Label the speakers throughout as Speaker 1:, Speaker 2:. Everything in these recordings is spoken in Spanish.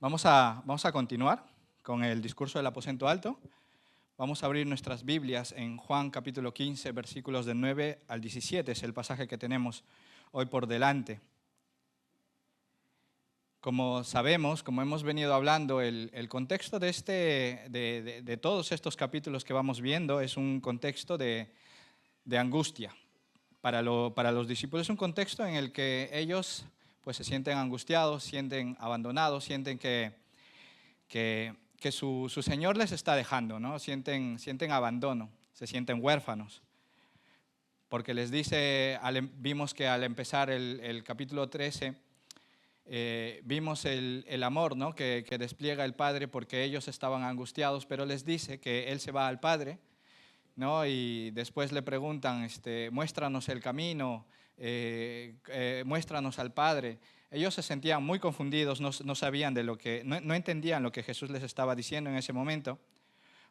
Speaker 1: Vamos a continuar con el discurso del aposento alto. Vamos a abrir nuestras Biblias en Juan capítulo 15, versículos del 9 al 17. Es el pasaje que tenemos hoy por delante. Como sabemos, como hemos venido hablando, el contexto de todos estos capítulos que vamos viendo es un contexto de angustia. Para los discípulos es un contexto en el que ellos pues, se sienten angustiados, sienten abandonados, sienten que su Señor les está dejando, ¿no? Sienten abandono, se sienten huérfanos. Porque les dice, vimos que al empezar el capítulo 13, vimos el amor, ¿no? que despliega el Padre porque ellos estaban angustiados, pero les dice que Él se va al Padre, ¿no? Y después le preguntan, muéstranos el camino, muéstranos al Padre. Ellos se sentían muy confundidos, no sabían no entendían lo que Jesús les estaba diciendo en ese momento.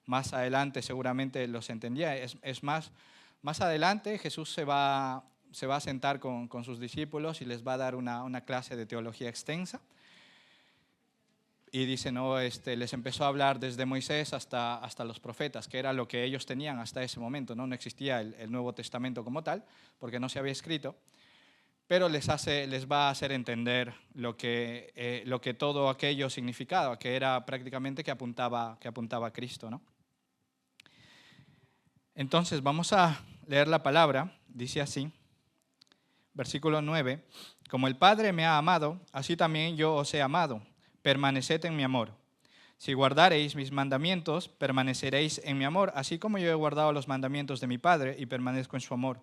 Speaker 1: Más adelante seguramente los entendía. Es más adelante Jesús se va a sentar con sus discípulos y les va a dar una clase de teología extensa. Y dice, no, les empezó a hablar desde Moisés hasta los profetas, que era lo que ellos tenían hasta ese momento, ¿no? No existía el Nuevo Testamento como tal, porque no se había escrito, pero les va a hacer entender lo que todo aquello significaba, que era prácticamente que apuntaba a Cristo, ¿no? Entonces vamos a leer la palabra, dice así, versículo 9, como el Padre me ha amado, así también yo os he amado. Permaneced en mi amor. Si guardareis mis mandamientos, permaneceréis en mi amor, así como yo he guardado los mandamientos de mi Padre y permanezco en su amor.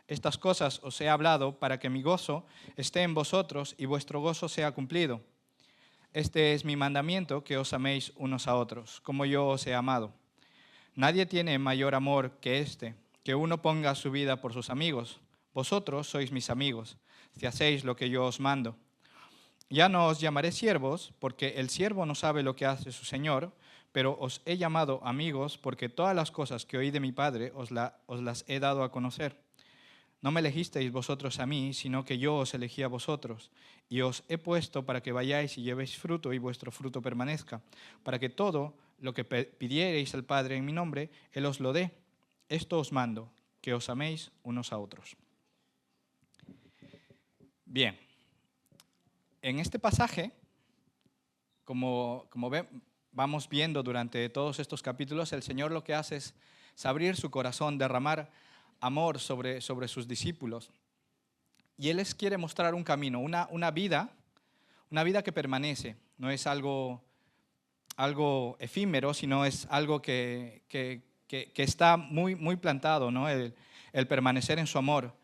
Speaker 1: Estas cosas os he hablado para que mi gozo esté en vosotros y vuestro gozo sea cumplido. Este es mi mandamiento, que os améis unos a otros, como yo os he amado. Nadie tiene mayor amor que este, que uno ponga su vida por sus amigos. Vosotros sois mis amigos, si hacéis lo que yo os mando. Ya no os llamaré siervos, porque el siervo no sabe lo que hace su señor, pero os he llamado amigos, porque todas las cosas que oí de mi Padre os las he dado a conocer. No me elegisteis vosotros a mí, sino que yo os elegí a vosotros, y os he puesto para que vayáis y llevéis fruto, y vuestro fruto permanezca, para que todo lo que pidiereis al Padre en mi nombre, Él os lo dé. Esto os mando, que os améis unos a otros. Bien. En este pasaje, como vamos viendo durante todos estos capítulos, el Señor lo que hace es abrir su corazón, derramar amor sobre sus discípulos. Y Él les quiere mostrar un camino, una vida que permanece. No es algo efímero, sino es algo que está muy plantado, ¿no? El permanecer en su amor.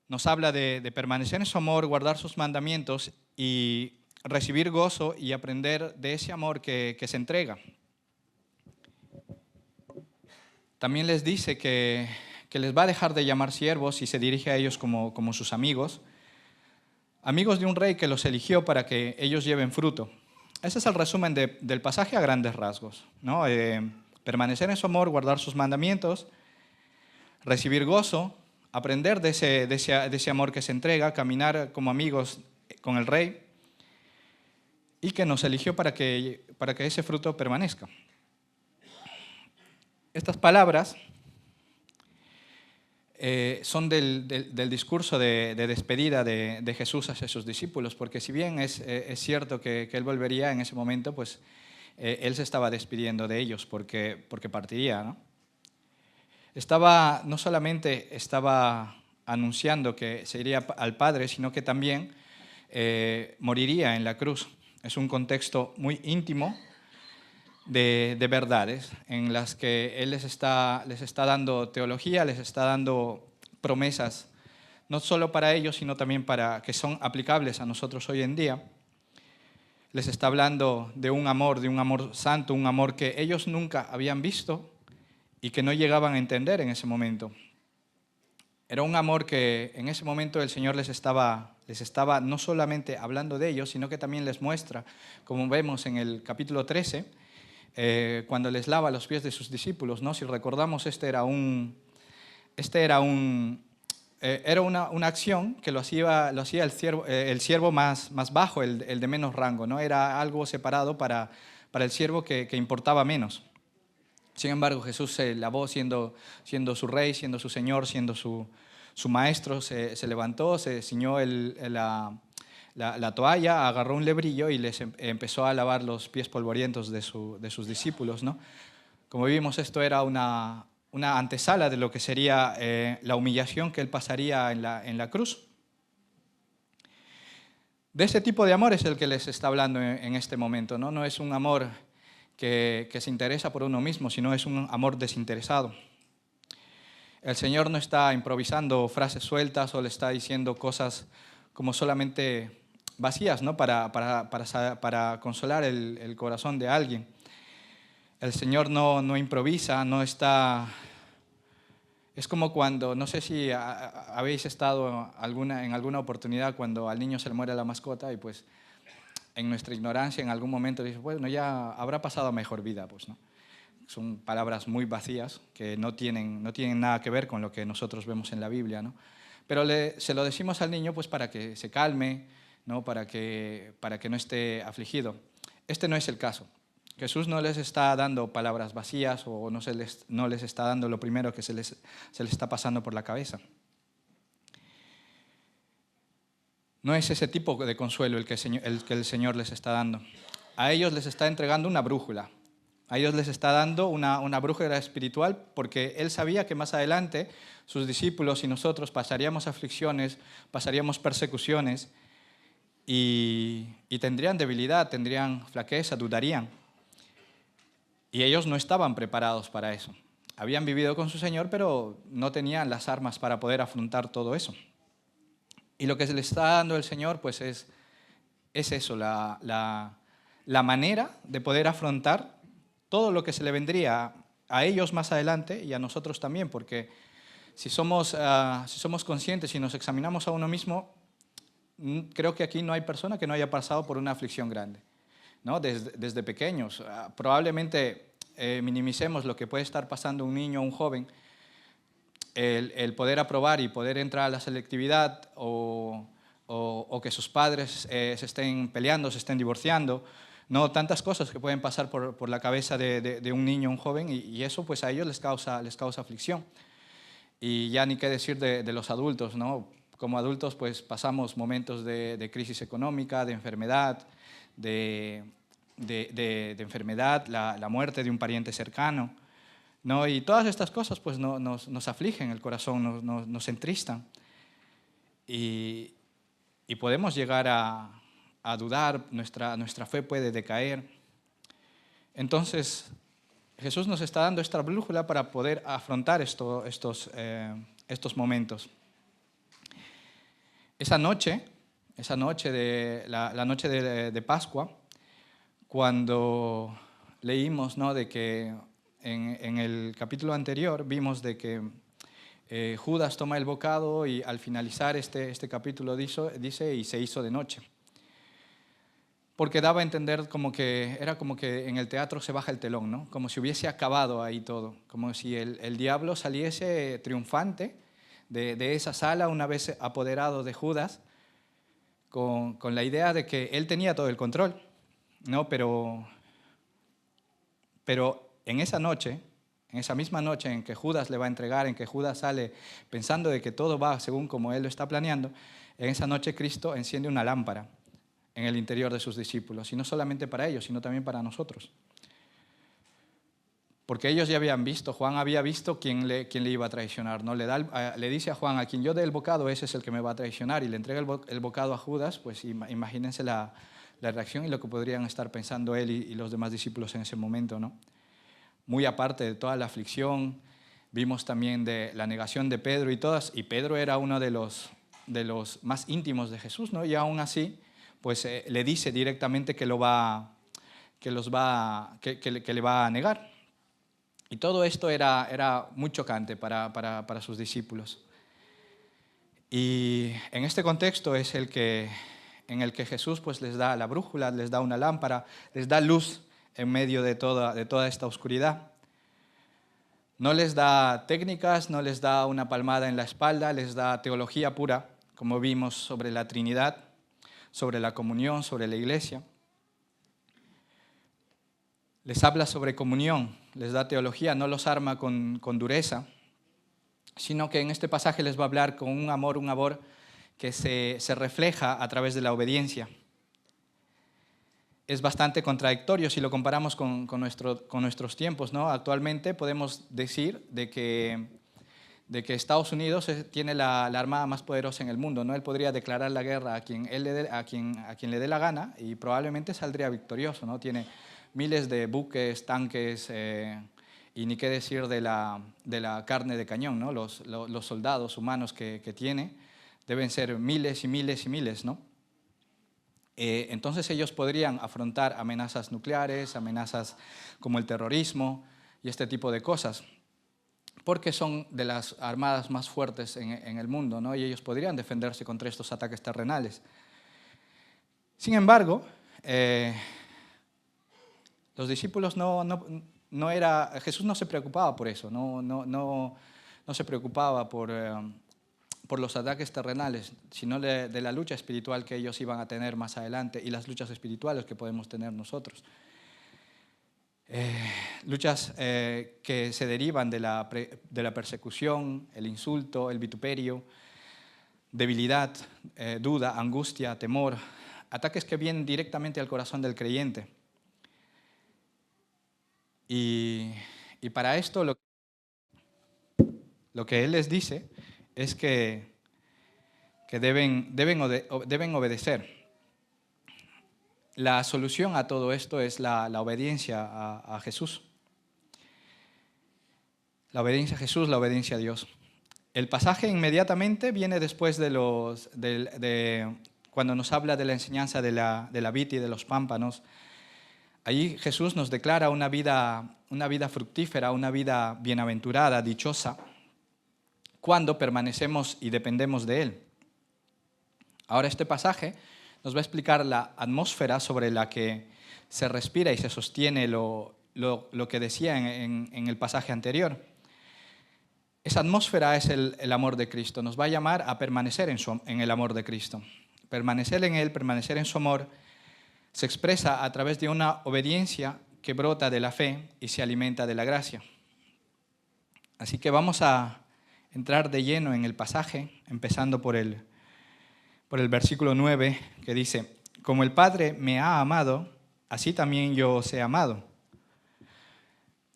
Speaker 1: Nos habla de permanecer en su amor, guardar sus mandamientos y recibir gozo y aprender de ese amor que se entrega. También les dice que les va a dejar de llamar siervos y se dirige a ellos como sus amigos. Amigos de un rey que los eligió para que ellos lleven fruto. Ese es el resumen del pasaje a grandes rasgos, ¿no? Permanecer en su amor, guardar sus mandamientos, recibir gozo, aprender de ese amor que se entrega, caminar como amigos con el Rey y que nos eligió para que ese fruto permanezca. Estas palabras son del discurso de despedida de Jesús hacia sus discípulos, porque si bien es cierto que Él volvería en ese momento, pues Él se estaba despidiendo de ellos porque partiría, ¿no? No solamente estaba anunciando que se iría al Padre, sino que también moriría en la cruz. Es un contexto muy íntimo de verdades en las que Él les está dando teología, les está dando promesas, no solo para ellos, sino también para que son aplicables a nosotros hoy en día. Les está hablando de un amor santo, un amor que ellos nunca habían visto y que no llegaban a entender en ese momento. Era un amor que en ese momento el Señor les estaba no solamente hablando de ellos, sino que también les muestra, como vemos en el capítulo 13, cuando les lava los pies de sus discípulos, ¿no? Si recordamos, este era un era una acción que lo hacía el siervo más bajo, el de menos rango, ¿no? Era algo separado para el siervo que importaba menos. Sin embargo, Jesús se lavó siendo su rey, siendo su señor, siendo su maestro, se levantó, se ciñó la toalla, agarró un lebrillo y les empezó a lavar los pies polvorientos de sus discípulos, ¿no? Como vimos, esto era una antesala de lo que sería la humillación que él pasaría en la cruz. De ese tipo de amor es el que les está hablando en este momento, ¿no? No es un amor que se interesa por uno mismo, sino es un amor desinteresado. El Señor no está improvisando frases sueltas o le está diciendo cosas como solamente vacías, ¿no? para consolar el corazón de alguien. El Señor no improvisa, no está... Es como cuando, no sé si habéis estado en alguna oportunidad cuando al niño se le muere la mascota y pues en nuestra ignorancia en algún momento dices, bueno, ya habrá pasado a mejor vida, pues, ¿no? Son palabras muy vacías que no tienen nada que ver con lo que nosotros vemos en la Biblia, ¿no? Pero se lo decimos al niño pues para que se calme, ¿no? Para que no esté afligido. Este no es el caso. Jesús no les está dando palabras vacías o no les está dando lo primero que se les está pasando por la cabeza. No es ese tipo de consuelo el que el Señor les está dando. A ellos les está entregando una brújula. A ellos les está dando una brújula espiritual porque Él sabía que más adelante sus discípulos y nosotros pasaríamos aflicciones, pasaríamos persecuciones y tendrían debilidad, tendrían flaqueza, dudarían. Y ellos no estaban preparados para eso. Habían vivido con su Señor, pero no tenían las armas para poder afrontar todo eso. Y lo que se les está dando el Señor pues es eso, la manera de poder afrontar todo lo que se le vendría a ellos más adelante y a nosotros también, porque si somos conscientes y nos examinamos a uno mismo, creo que aquí no hay persona que no haya pasado por una aflicción grande, ¿no? Desde pequeños. Probablemente minimicemos lo que puede estar pasando un niño o un joven, el poder aprobar y poder entrar a la selectividad o que sus padres se estén peleando, se estén divorciando, no, tantas cosas que pueden pasar por la cabeza de un niño o un joven y eso pues a ellos les causa aflicción. Y ya ni qué decir de los adultos, ¿no? Como adultos pues pasamos momentos de crisis económica, de enfermedad, de enfermedad, la muerte de un pariente cercano, ¿no? Y todas estas cosas pues nos afligen el corazón, nos entristan. Y podemos llegar a dudar, nuestra fe puede decaer. Entonces, Jesús nos está dando esta brújula para poder afrontar estos momentos. Esa noche la noche de Pascua, cuando leímos, ¿no? De que en el capítulo anterior vimos de que Judas toma el bocado y al finalizar este capítulo dice y se hizo de noche. Porque daba a entender era como que en el teatro se baja el telón, ¿no? Como si hubiese acabado ahí todo, como si el diablo saliese triunfante de esa sala una vez apoderado de Judas, con la idea de que él tenía todo el control, ¿no? Pero en esa noche, en esa misma noche en que Judas le va a entregar, en que Judas sale pensando de que todo va según como él lo está planeando, en esa noche Cristo enciende una lámpara en el interior de sus discípulos, y no solamente para ellos, sino también para nosotros. Porque ellos ya habían visto, Juan había visto quién le iba a traicionar, ¿no? Le dice a Juan, a quien yo dé el bocado, ese es el que me va a traicionar, y le entrega el bocado a Judas, pues imagínense la reacción y lo que podrían estar pensando él y los demás discípulos en ese momento, ¿no? Muy aparte de toda la aflicción, vimos también de la negación de Pedro y Pedro era uno de los más íntimos de Jesús, ¿no? Y aún así, pues le dice directamente que le va a negar. Y todo esto era muy chocante para sus discípulos. Y en este contexto es en el que Jesús pues les da la brújula, les da una lámpara, les da luz en medio de toda esta oscuridad. No les da técnicas, no les da una palmada en la espalda, les da teología pura, como vimos sobre la Trinidad, sobre la comunión, sobre la iglesia. Les habla sobre comunión, les da teología, no los arma con dureza, sino que en este pasaje les va a hablar con un amor que se refleja a través de la obediencia. Es bastante contradictorio si lo comparamos con nuestros tiempos, ¿no? Actualmente podemos decir de que Estados Unidos tiene la armada más poderosa en el mundo, ¿no? Él podría declarar la guerra a quien le dé la gana y probablemente saldría victorioso, ¿no? Tiene miles de buques, tanques, y ni qué decir de la carne de cañón, ¿no? Los soldados humanos que tiene deben ser miles y miles y miles, ¿no? Entonces ellos podrían afrontar amenazas nucleares, amenazas como el terrorismo y este tipo de cosas, porque son de las armadas más fuertes en el mundo, ¿no? Y ellos podrían defenderse contra estos ataques terrenales. Sin embargo, los discípulos Jesús no se preocupaba por eso, no se preocupaba por los ataques terrenales, sino de la lucha espiritual que ellos iban a tener más adelante y las luchas espirituales que podemos tener nosotros. Luchas que se derivan de la persecución, el insulto, el vituperio, debilidad, duda, angustia, temor, ataques que vienen directamente al corazón del creyente. Y para esto lo que Él les dice es que deben obedecer. La solución a todo esto es la obediencia a Jesús. La obediencia a Jesús, la obediencia a Dios. El pasaje inmediatamente viene después de cuando nos habla de la enseñanza de la vid y de los pámpanos. Allí Jesús nos declara una vida fructífera, una vida bienaventurada, dichosa, cuando permanecemos y dependemos de Él. Ahora este pasaje nos va a explicar la atmósfera sobre la que se respira y se sostiene lo que decía en el pasaje anterior. Esa atmósfera es el amor de Cristo. Nos va a llamar a permanecer en el amor de Cristo. Permanecer en Él, permanecer en su amor, se expresa a través de una obediencia que brota de la fe y se alimenta de la gracia. Así que vamos a entrar de lleno en el pasaje, empezando por el versículo 9, que dice: como el Padre me ha amado, así también yo os he amado.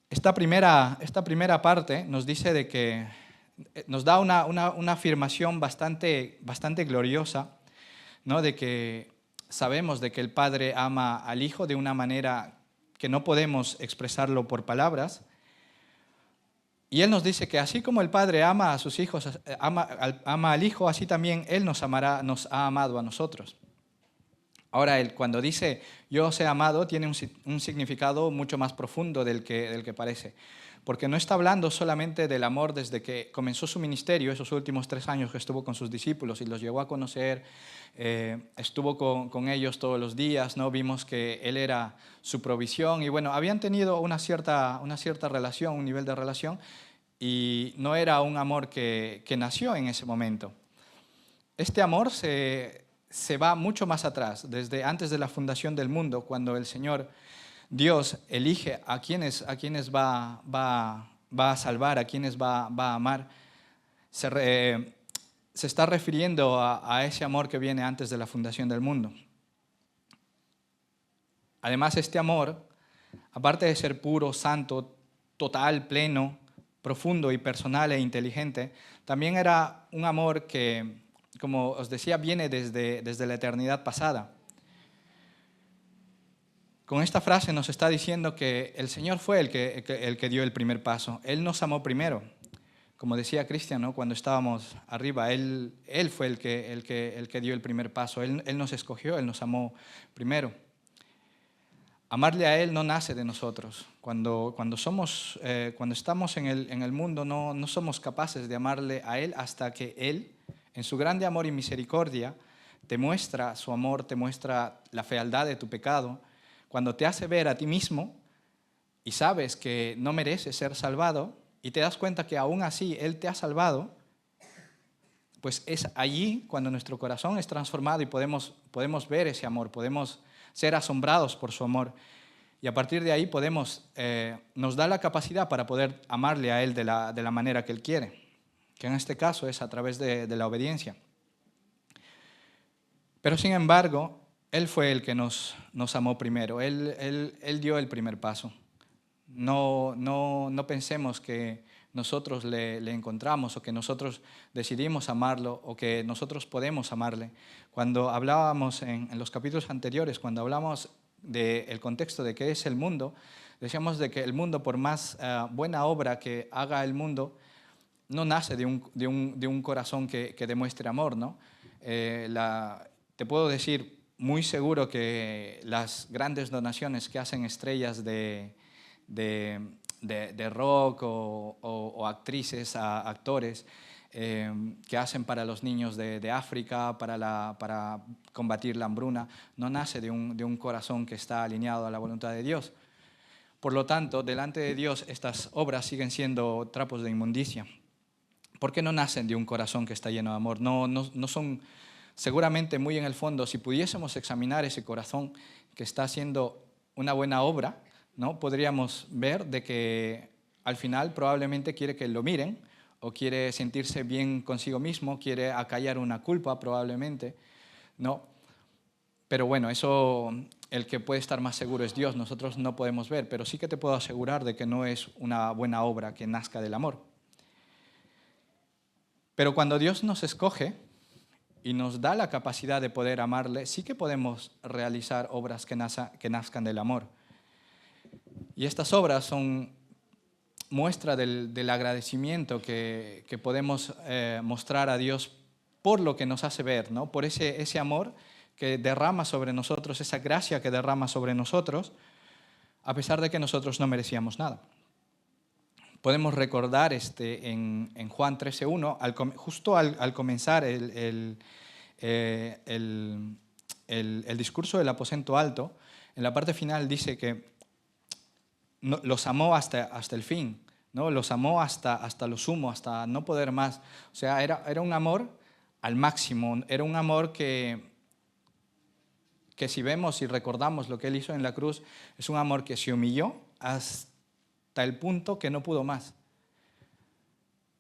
Speaker 1: Esta primera parte nos dice de que nos da una afirmación bastante gloriosa, ¿no? De que sabemos de que el Padre ama al Hijo de una manera que no podemos expresarlo por palabras. Y Él nos dice que así como el Padre ama a sus hijos, ama al Hijo, así también Él nos ha amado a nosotros. Ahora, Él cuando dice yo os he amado, tiene un significado mucho más profundo del que parece. Porque no está hablando solamente del amor desde que comenzó su ministerio, esos últimos 3 años que estuvo con sus discípulos y los llegó a conocer, estuvo con ellos todos los días, ¿no? Vimos que Él era su provisión y bueno, habían tenido una cierta relación, un nivel de relación, y no era un amor que nació en ese momento. Este amor se va mucho más atrás, desde antes de la fundación del mundo, cuando el Señor Dios elige a quienes va a salvar, a quienes va a amar. Se está refiriendo a ese amor que viene antes de la fundación del mundo. Además, este amor, aparte de ser puro, santo, total, pleno, profundo y personal e inteligente, también era un amor que, como os decía, viene desde la eternidad pasada. Con esta frase nos está diciendo que el Señor fue el que dio el primer paso. Él nos amó primero. Como decía Cristian, ¿no? Cuando estábamos arriba, Él fue el que dio el primer paso. Él nos escogió, Él nos amó primero. Amarle a Él no nace de nosotros. Cuando estamos en el mundo, no somos capaces de amarle a Él hasta que Él, en su grande amor y misericordia, te muestra su amor, te muestra la fealdad de tu pecado. Cuando te hace ver a ti mismo y sabes que no mereces ser salvado, y te das cuenta que aún así Él te ha salvado, pues es allí cuando nuestro corazón es transformado y podemos ver ese amor, podemos ser asombrados por su amor. Y a partir de ahí nos da la capacidad para poder amarle a Él de la manera que Él quiere, que en este caso es a través de la obediencia. Pero sin embargo, Él fue el que nos amó primero, Él dio el primer paso. No pensemos que nosotros le encontramos o que nosotros decidimos amarlo o que nosotros podemos amarle. Cuando hablábamos en los capítulos anteriores, cuando hablamos del contexto de qué es el mundo, decíamos de que el mundo, por más buena obra que haga el mundo, no nace de un corazón que demuestre amor, ¿no? Te puedo decir muy seguro que las grandes donaciones que hacen estrellas de rock o actrices, actores, que hacen para los niños de África, para combatir la hambruna, no nace de un corazón que está alineado a la voluntad de Dios. Por lo tanto, delante de Dios estas obras siguen siendo trapos de inmundicia, porque no nacen de un corazón que está lleno de amor. No son, seguramente muy en el fondo, si pudiésemos examinar ese corazón que está haciendo una buena obra, ¿no? Podríamos ver de que al final probablemente quiere que lo miren o quiere sentirse bien consigo mismo, quiere acallar una culpa probablemente, ¿no? Pero bueno, eso, el que puede estar más seguro es Dios, nosotros no podemos ver, pero sí que te puedo asegurar de que no es una buena obra que nazca del amor. Pero cuando Dios nos escoge y nos da la capacidad de poder amarle, sí que podemos realizar obras que nazcan del amor. Y estas obras son muestra del agradecimiento que podemos mostrar a Dios por lo que nos hace ver, ¿no? Por ese amor que derrama sobre nosotros, esa gracia que derrama sobre nosotros, a pesar de que nosotros no merecíamos nada. Podemos recordar en Juan 13:1, justo al comenzar el discurso del aposento alto, en la parte final dice que los amó hasta el fin, ¿no? Los amó hasta lo sumo, hasta no poder más. O sea, era un amor al máximo, era un amor que si vemos y recordamos lo que Él hizo en la cruz, es un amor que se humilló hasta el punto que no pudo más.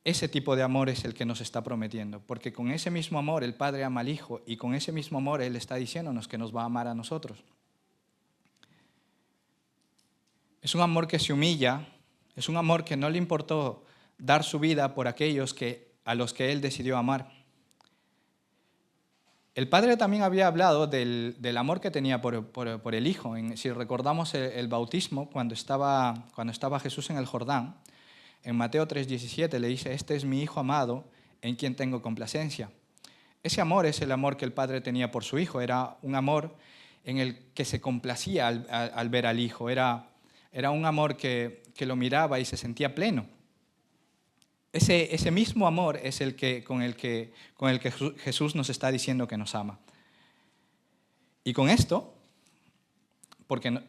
Speaker 1: Ese tipo de amor es el que nos está prometiendo, porque con ese mismo amor el Padre ama al Hijo y con ese mismo amor Él está diciéndonos que nos va a amar a nosotros. Es un amor que se humilla, es un amor que no le importó dar su vida por aquellos a los que Él decidió amar. El Padre también había hablado del amor que tenía por el Hijo. Si recordamos el bautismo, cuando estaba Jesús en el Jordán, en Mateo 3:17 le dice: "Este es mi Hijo amado, en quien tengo complacencia". Ese amor es el amor que el Padre tenía por su Hijo. Era un amor en el que se complacía al ver al Hijo. Era un amor que lo miraba y se sentía pleno. Ese mismo amor es con el que Jesús nos está diciendo que nos ama. Y con esto, porque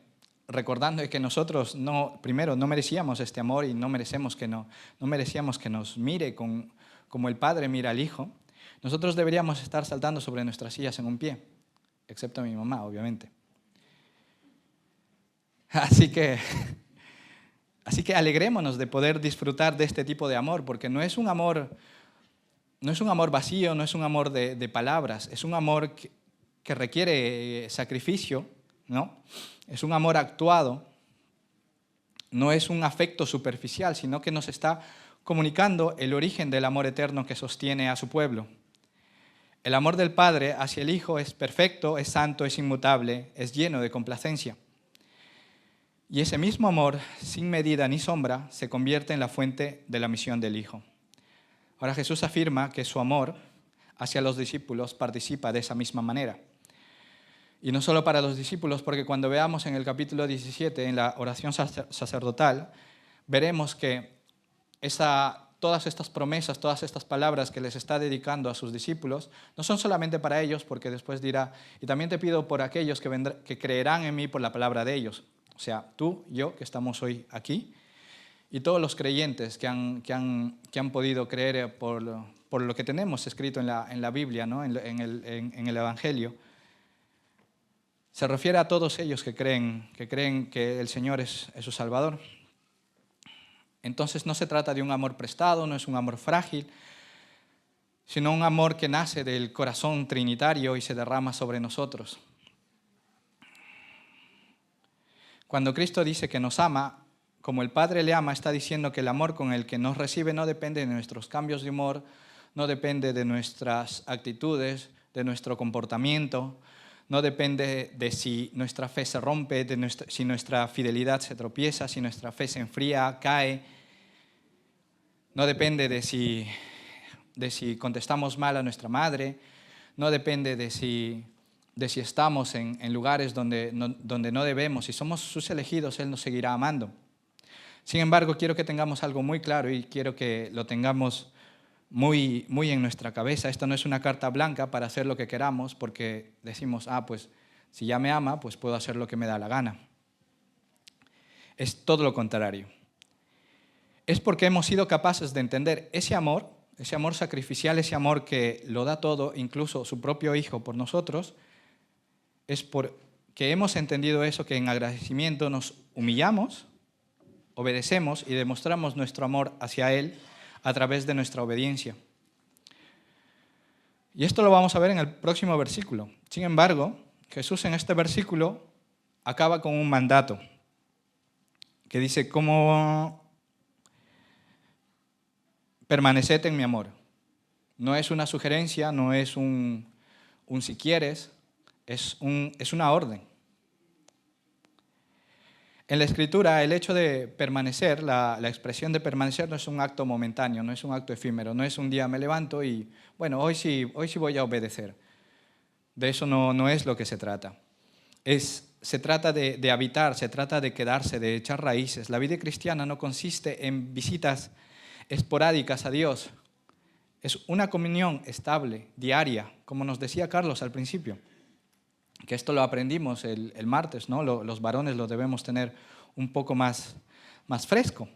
Speaker 1: recordando que nosotros primero no merecíamos este amor y no merecíamos que nos mire como el Padre mira al Hijo, nosotros deberíamos estar saltando sobre nuestras sillas en un pie, excepto mi mamá, obviamente. Así que alegrémonos de poder disfrutar de este tipo de amor, porque no es un amor vacío, no es un amor de palabras, es un amor que requiere sacrificio, ¿no? Es un amor actuado, no es un afecto superficial, sino que nos está comunicando el origen del amor eterno que sostiene a su pueblo. El amor del Padre hacia el Hijo es perfecto, es santo, es inmutable, es lleno de complacencia. Y ese mismo amor, sin medida ni sombra, se convierte en la fuente de la misión del Hijo. Ahora Jesús afirma que su amor hacia los discípulos participa de esa misma manera. Y no solo para los discípulos, porque cuando veamos en el capítulo 17, en la oración sacerdotal, veremos que todas estas promesas, todas estas palabras que les está dedicando a sus discípulos, no son solamente para ellos, porque después dirá: y también te pido por aquellos que creerán en mí por la palabra de ellos. O sea, tú, yo, que estamos hoy aquí, y todos los creyentes que han podido creer por lo que tenemos escrito en la Biblia, ¿no? en el Evangelio, se refiere a todos ellos que creen que el Señor es su Salvador. Entonces no se trata de un amor prestado, no es un amor frágil, sino un amor que nace del corazón trinitario y se derrama sobre nosotros. Cuando Cristo dice que nos ama, como el Padre le ama, está diciendo que el amor con el que nos recibe no depende de nuestros cambios de humor, no depende de nuestras actitudes, de nuestro comportamiento, no depende de si nuestra fe se rompe, si nuestra fidelidad se tropieza, si nuestra fe se enfría, cae. No depende de si contestamos mal a nuestra madre, no depende de si estamos en lugares donde no debemos. Si somos sus elegidos, Él nos seguirá amando. Sin embargo, quiero que tengamos algo muy claro y quiero que lo tengamos muy, muy en nuestra cabeza. Esto no es una carta blanca para hacer lo que queramos, porque decimos, pues si ya me ama, pues puedo hacer lo que me da la gana. Es todo lo contrario. Es porque hemos sido capaces de entender ese amor sacrificial, ese amor que lo da todo, incluso su propio Hijo por nosotros. Es porque hemos entendido eso, que en agradecimiento nos humillamos, obedecemos y demostramos nuestro amor hacia Él a través de nuestra obediencia. Y esto lo vamos a ver en el próximo versículo. Sin embargo, Jesús en este versículo acaba con un mandato que dice, ¿cómo permaneced en mi amor? No es una sugerencia, no es un si quieres, es una orden. En la Escritura, el hecho de permanecer, la expresión de permanecer no es un acto momentáneo, no es un acto efímero, no es un día me levanto y, bueno, hoy sí voy a obedecer. De eso no es lo que se trata. Se trata de habitar, se trata de quedarse, de echar raíces. La vida cristiana no consiste en visitas esporádicas a Dios. Es una comunión estable, diaria, como nos decía Carlos al principio. Que esto lo aprendimos el martes, ¿no? Los varones lo debemos tener un poco más fresco.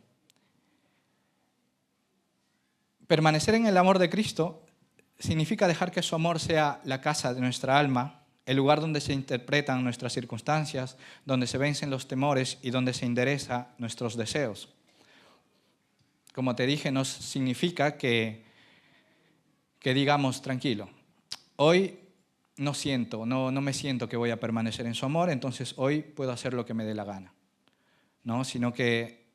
Speaker 1: Permanecer en el amor de Cristo significa dejar que su amor sea la casa de nuestra alma, el lugar donde se interpretan nuestras circunstancias, donde se vencen los temores y donde se endereza nuestros deseos. Como te dije, no significa que digamos, tranquilo, hoy no me siento que voy a permanecer en su amor, entonces hoy puedo hacer lo que me dé la gana. No, sino que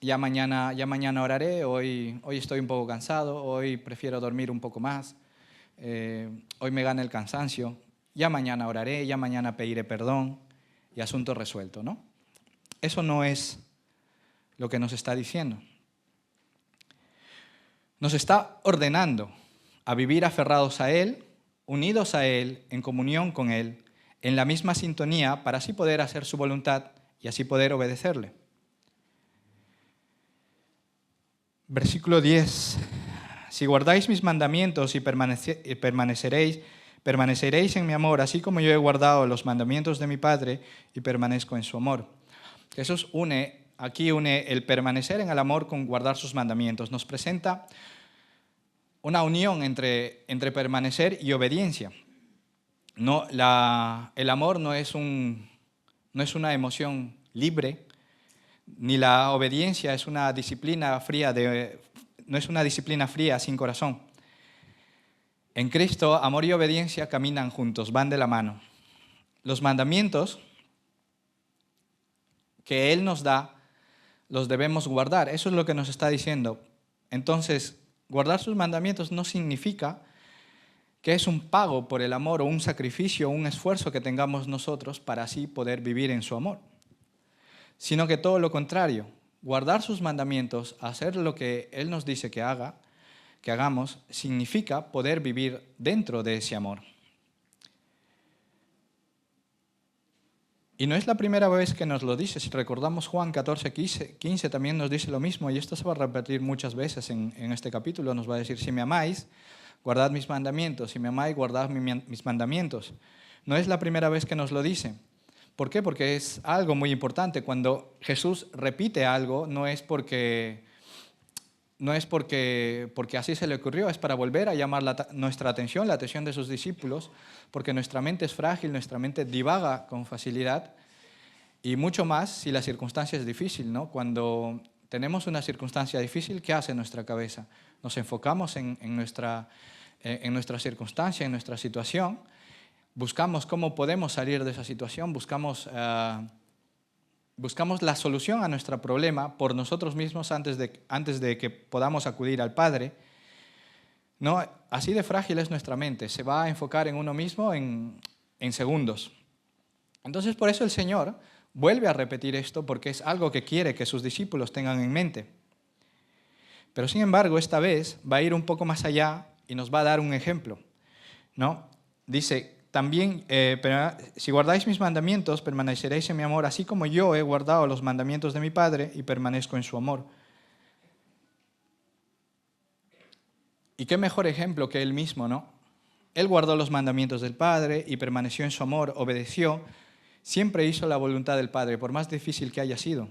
Speaker 1: ya mañana oraré, hoy estoy un poco cansado, hoy prefiero dormir un poco más, hoy me gana el cansancio, ya mañana oraré, ya mañana pediré perdón y asunto resuelto, ¿no? Eso no es lo que nos está diciendo. Nos está ordenando a vivir aferrados a Él, unidos a Él, en comunión con Él, en la misma sintonía, para así poder hacer su voluntad y así poder obedecerle. Versículo 10. Si guardáis mis mandamientos y permaneceréis en mi amor, así como yo he guardado los mandamientos de mi Padre y permanezco en su amor. Jesús une el permanecer en el amor con guardar sus mandamientos. Nos presenta una unión entre permanecer y obediencia. El amor no es una emoción libre, ni la obediencia es una disciplina fría no es una disciplina fría sin corazón. En Cristo, amor y obediencia caminan juntos, van de la mano. Los mandamientos que Él nos da, los debemos guardar. Eso es lo que nos está diciendo. Entonces, guardar sus mandamientos no significa que es un pago por el amor o un sacrificio o un esfuerzo que tengamos nosotros para así poder vivir en su amor, sino que todo lo contrario, guardar sus mandamientos, hacer lo que Él nos dice que hagamos, significa poder vivir dentro de ese amor. Y no es la primera vez que nos lo dice. Si recordamos Juan 14:15 también nos dice lo mismo, y esto se va a repetir muchas veces en este capítulo. Nos va a decir, si me amáis, guardad mis mandamientos. Si me amáis, guardad mis mandamientos. No es la primera vez que nos lo dice, ¿Por qué? Porque es algo muy importante. Cuando Jesús repite algo, porque así se le ocurrió, es para volver a llamar nuestra atención, la atención de sus discípulos, porque nuestra mente es frágil, nuestra mente divaga con facilidad, y mucho más si la circunstancia es difícil, ¿no? Cuando tenemos una circunstancia difícil, ¿qué hace nuestra cabeza? Nos enfocamos en nuestra circunstancia, en nuestra situación, buscamos cómo podemos salir de esa situación, buscamos la solución a nuestro problema por nosotros mismos antes de que podamos acudir al Padre. ¿No? Así de frágil es nuestra mente, se va a enfocar en uno mismo en segundos. Entonces, por eso el Señor vuelve a repetir esto, porque es algo que quiere que sus discípulos tengan en mente. Pero sin embargo, esta vez va a ir un poco más allá y nos va a dar un ejemplo, ¿no? Dice, también, si guardáis mis mandamientos, permaneceréis en mi amor, así como yo he guardado los mandamientos de mi Padre y permanezco en su amor. Y qué mejor ejemplo que él mismo, ¿no? Él guardó los mandamientos del Padre y permaneció en su amor, obedeció, siempre hizo la voluntad del Padre, por más difícil que haya sido.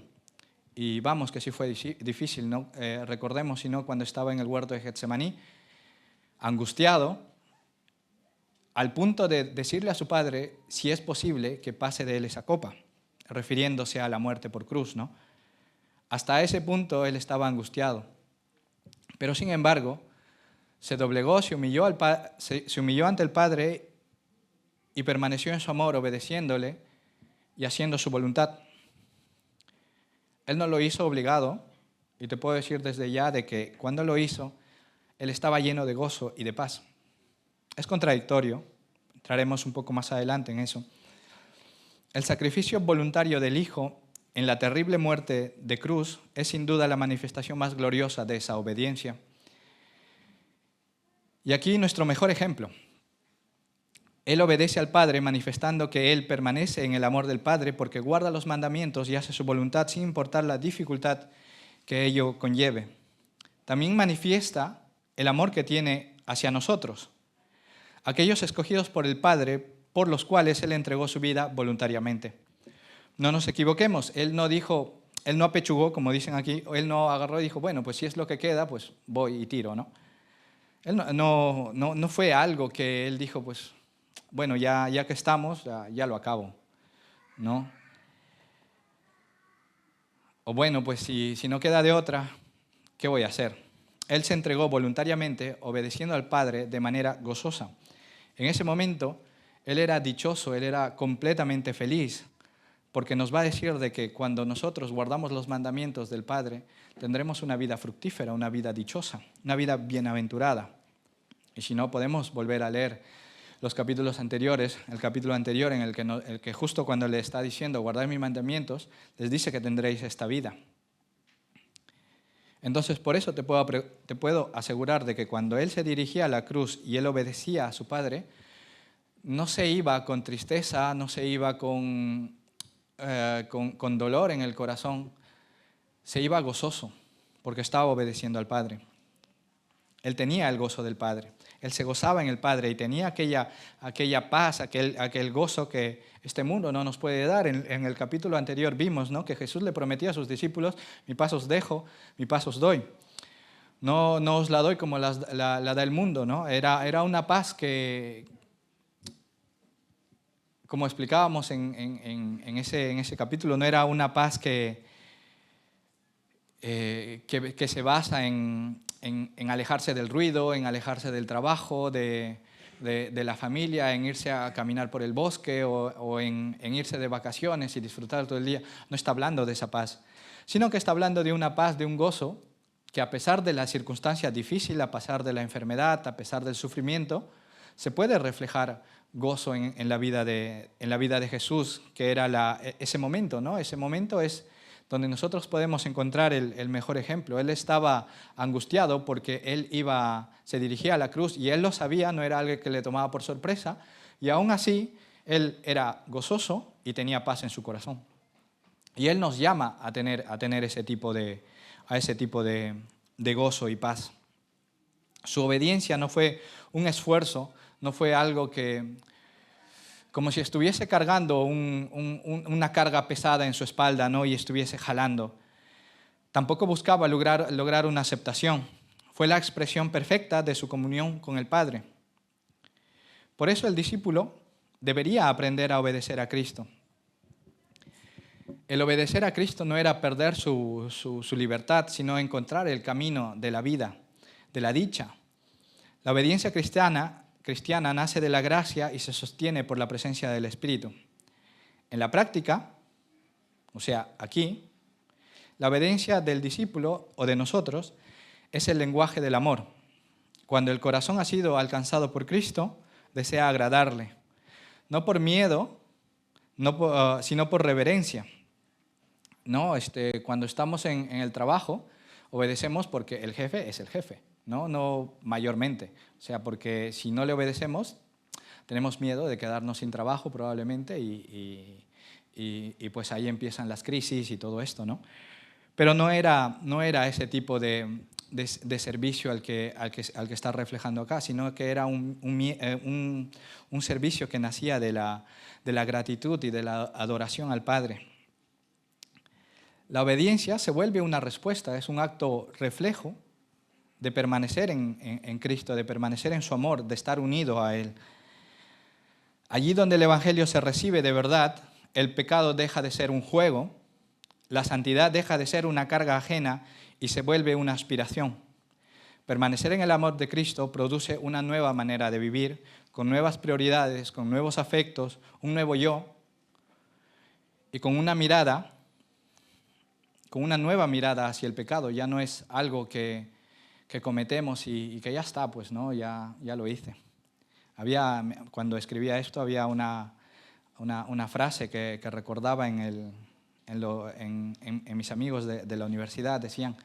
Speaker 1: Y vamos, que sí fue difícil, ¿no? Recordemos, si no, cuando estaba en el huerto de Getsemaní, angustiado, al punto de decirle a su Padre si es posible que pase de él esa copa, refiriéndose a la muerte por cruz, ¿no? Hasta ese punto él estaba angustiado. Pero sin embargo, se doblegó, se humilló ante el Padre y permaneció en su amor, obedeciéndole y haciendo su voluntad. Él no lo hizo obligado, y te puedo decir desde ya de que cuando lo hizo, él estaba lleno de gozo y de paz. Es contradictorio, entraremos un poco más adelante en eso. El sacrificio voluntario del Hijo en la terrible muerte de cruz es sin duda la manifestación más gloriosa de esa obediencia. Y aquí nuestro mejor ejemplo. Él obedece al Padre manifestando que Él permanece en el amor del Padre porque guarda los mandamientos y hace su voluntad sin importar la dificultad que ello conlleve. También manifiesta el amor que tiene hacia nosotros, aquellos escogidos por el Padre por los cuales Él entregó su vida voluntariamente. No nos equivoquemos, Él no dijo, Él no apechugó, como dicen aquí, Él no agarró y dijo, bueno, pues si es lo que queda, pues voy y tiro, ¿no? Él no fue algo que Él dijo, pues bueno, ya que estamos, ya lo acabo, ¿no? O bueno, pues si no queda de otra, ¿qué voy a hacer? Él se entregó voluntariamente, obedeciendo al Padre de manera gozosa. En ese momento, Él era dichoso, Él era completamente feliz, porque nos va a decir de que cuando nosotros guardamos los mandamientos del Padre, tendremos una vida fructífera, una vida dichosa, una vida bienaventurada. Y si no, podemos volver a leer los capítulos anteriores, el capítulo anterior en el que justo cuando le está diciendo guardad mis mandamientos, les dice que tendréis esta vida. Entonces, por eso te puedo asegurar de que cuando Él se dirigía a la cruz y Él obedecía a su Padre, no se iba con tristeza, no se iba con dolor en el corazón, se iba gozoso, porque estaba obedeciendo al Padre. Él tenía el gozo del Padre. Él se gozaba en el Padre y tenía aquella paz, aquel gozo que este mundo no nos puede dar. En el capítulo anterior vimos, ¿no?, que Jesús le prometía a sus discípulos, mi paz os dejo, mi paz os doy. No os la doy como la da el mundo, ¿no? Era una paz que, como explicábamos en ese capítulo, no era una paz que se basa en alejarse del ruido, en alejarse del trabajo, de la familia, en irse a caminar por el bosque o en irse de vacaciones y disfrutar todo el día. No está hablando de esa paz, sino que está hablando de una paz, de un gozo, que a pesar de la circunstancia difícil, a pesar de la enfermedad, a pesar del sufrimiento, se puede reflejar gozo en la vida de Jesús, que era ese momento, ¿no? Ese momento es donde nosotros podemos encontrar el mejor ejemplo. Él estaba angustiado porque él se dirigía a la cruz y él lo sabía, no era algo que le tomaba por sorpresa, y aún así él era gozoso y tenía paz en su corazón. Y Él nos llama a tener ese tipo de gozo y paz. Su obediencia no fue un esfuerzo, no fue algo que como si estuviese cargando una carga pesada en su espalda, ¿no? Y estuviese jalando. Tampoco buscaba lograr una aceptación. Fue la expresión perfecta de su comunión con el Padre. Por eso el discípulo debería aprender a obedecer a Cristo. El obedecer a Cristo no era perder su libertad, sino encontrar el camino de la vida, de la dicha. La obediencia cristiana nace de la gracia y se sostiene por la presencia del Espíritu. En la práctica, o sea, aquí, la obediencia del discípulo o de nosotros es el lenguaje del amor. Cuando el corazón ha sido alcanzado por Cristo, desea agradarle, no por miedo, sino por reverencia. ¿No? Cuando estamos en el trabajo, obedecemos porque el jefe es el jefe, no mayormente. O sea, porque si no le obedecemos, tenemos miedo de quedarnos sin trabajo probablemente y pues ahí empiezan las crisis y todo esto, ¿no? Pero no era ese tipo de servicio al que está reflejando acá, sino que era un servicio que nacía de la gratitud y de la adoración al Padre. La obediencia se vuelve una respuesta, es un acto reflejo de permanecer en Cristo, de permanecer en su amor, de estar unido a Él. Allí donde el Evangelio se recibe de verdad, el pecado deja de ser un juego, la santidad deja de ser una carga ajena y se vuelve una aspiración. Permanecer en el amor de Cristo produce una nueva manera de vivir, con nuevas prioridades, con nuevos afectos, un nuevo yo y con una nueva mirada hacia el pecado. Ya no es algo que cometemos y que ya está, pues no, ya lo hice. Cuando escribía esto había una frase que recordaba en mis amigos de la universidad. Decían,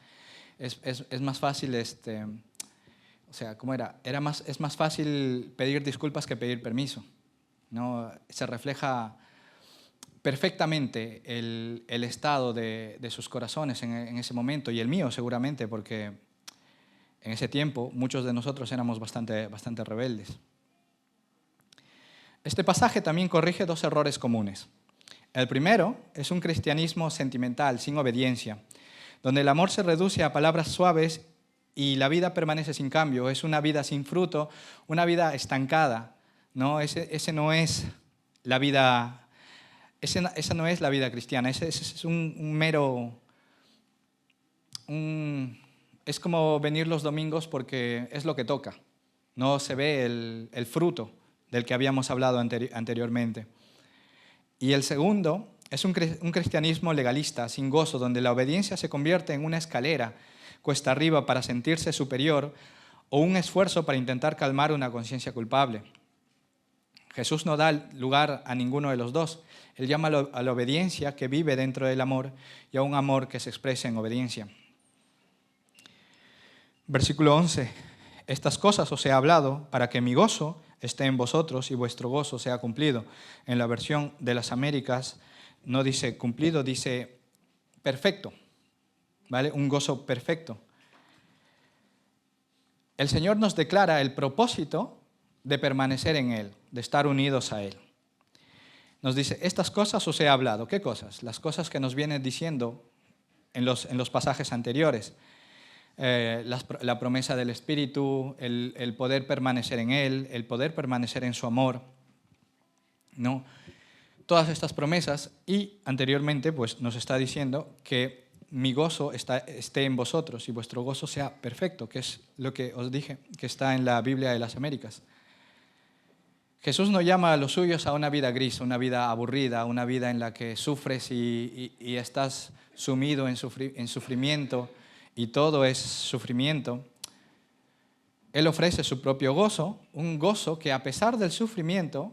Speaker 1: es más fácil, o sea, ¿cómo era? Es más fácil pedir disculpas que pedir permiso, ¿no? Se refleja perfectamente el estado de sus corazones en ese momento, y el mío seguramente, porque en ese tiempo muchos de nosotros éramos bastante rebeldes. Este pasaje también corrige dos errores comunes. El primero es un cristianismo sentimental, sin obediencia, donde el amor se reduce a palabras suaves y la vida permanece sin cambio. Es una vida sin fruto, una vida estancada, ¿no? Ese no es la vida. Esa no es la vida cristiana, ese es un mero... es como venir los domingos porque es lo que toca, no se ve el fruto del que habíamos hablado anteriormente. Y el segundo es un cristianismo legalista, sin gozo, donde la obediencia se convierte en una escalera cuesta arriba para sentirse superior o un esfuerzo para intentar calmar una conciencia culpable. Jesús no da lugar a ninguno de los dos. Él llama a la obediencia que vive dentro del amor y a un amor que se expresa en obediencia. Versículo 11. Estas cosas os he hablado para que mi gozo esté en vosotros y vuestro gozo sea cumplido. En la versión de las Américas no dice cumplido, dice perfecto, ¿vale? Un gozo perfecto. El Señor nos declara el propósito de permanecer en Él, de estar unidos a Él. Nos dice, estas cosas os he hablado. ¿Qué cosas? Las cosas que nos viene diciendo en los pasajes anteriores. La promesa del Espíritu, el poder permanecer en Él, el poder permanecer en su amor, ¿no? Todas estas promesas, y anteriormente pues, nos está diciendo que mi gozo esté en vosotros y vuestro gozo sea perfecto, que es lo que os dije, que está en la Biblia de las Américas. Jesús no llama a los suyos a una vida gris, una vida aburrida, una vida en la que sufres y estás sumido en sufrimiento y todo es sufrimiento. Él ofrece su propio gozo, un gozo que a pesar del sufrimiento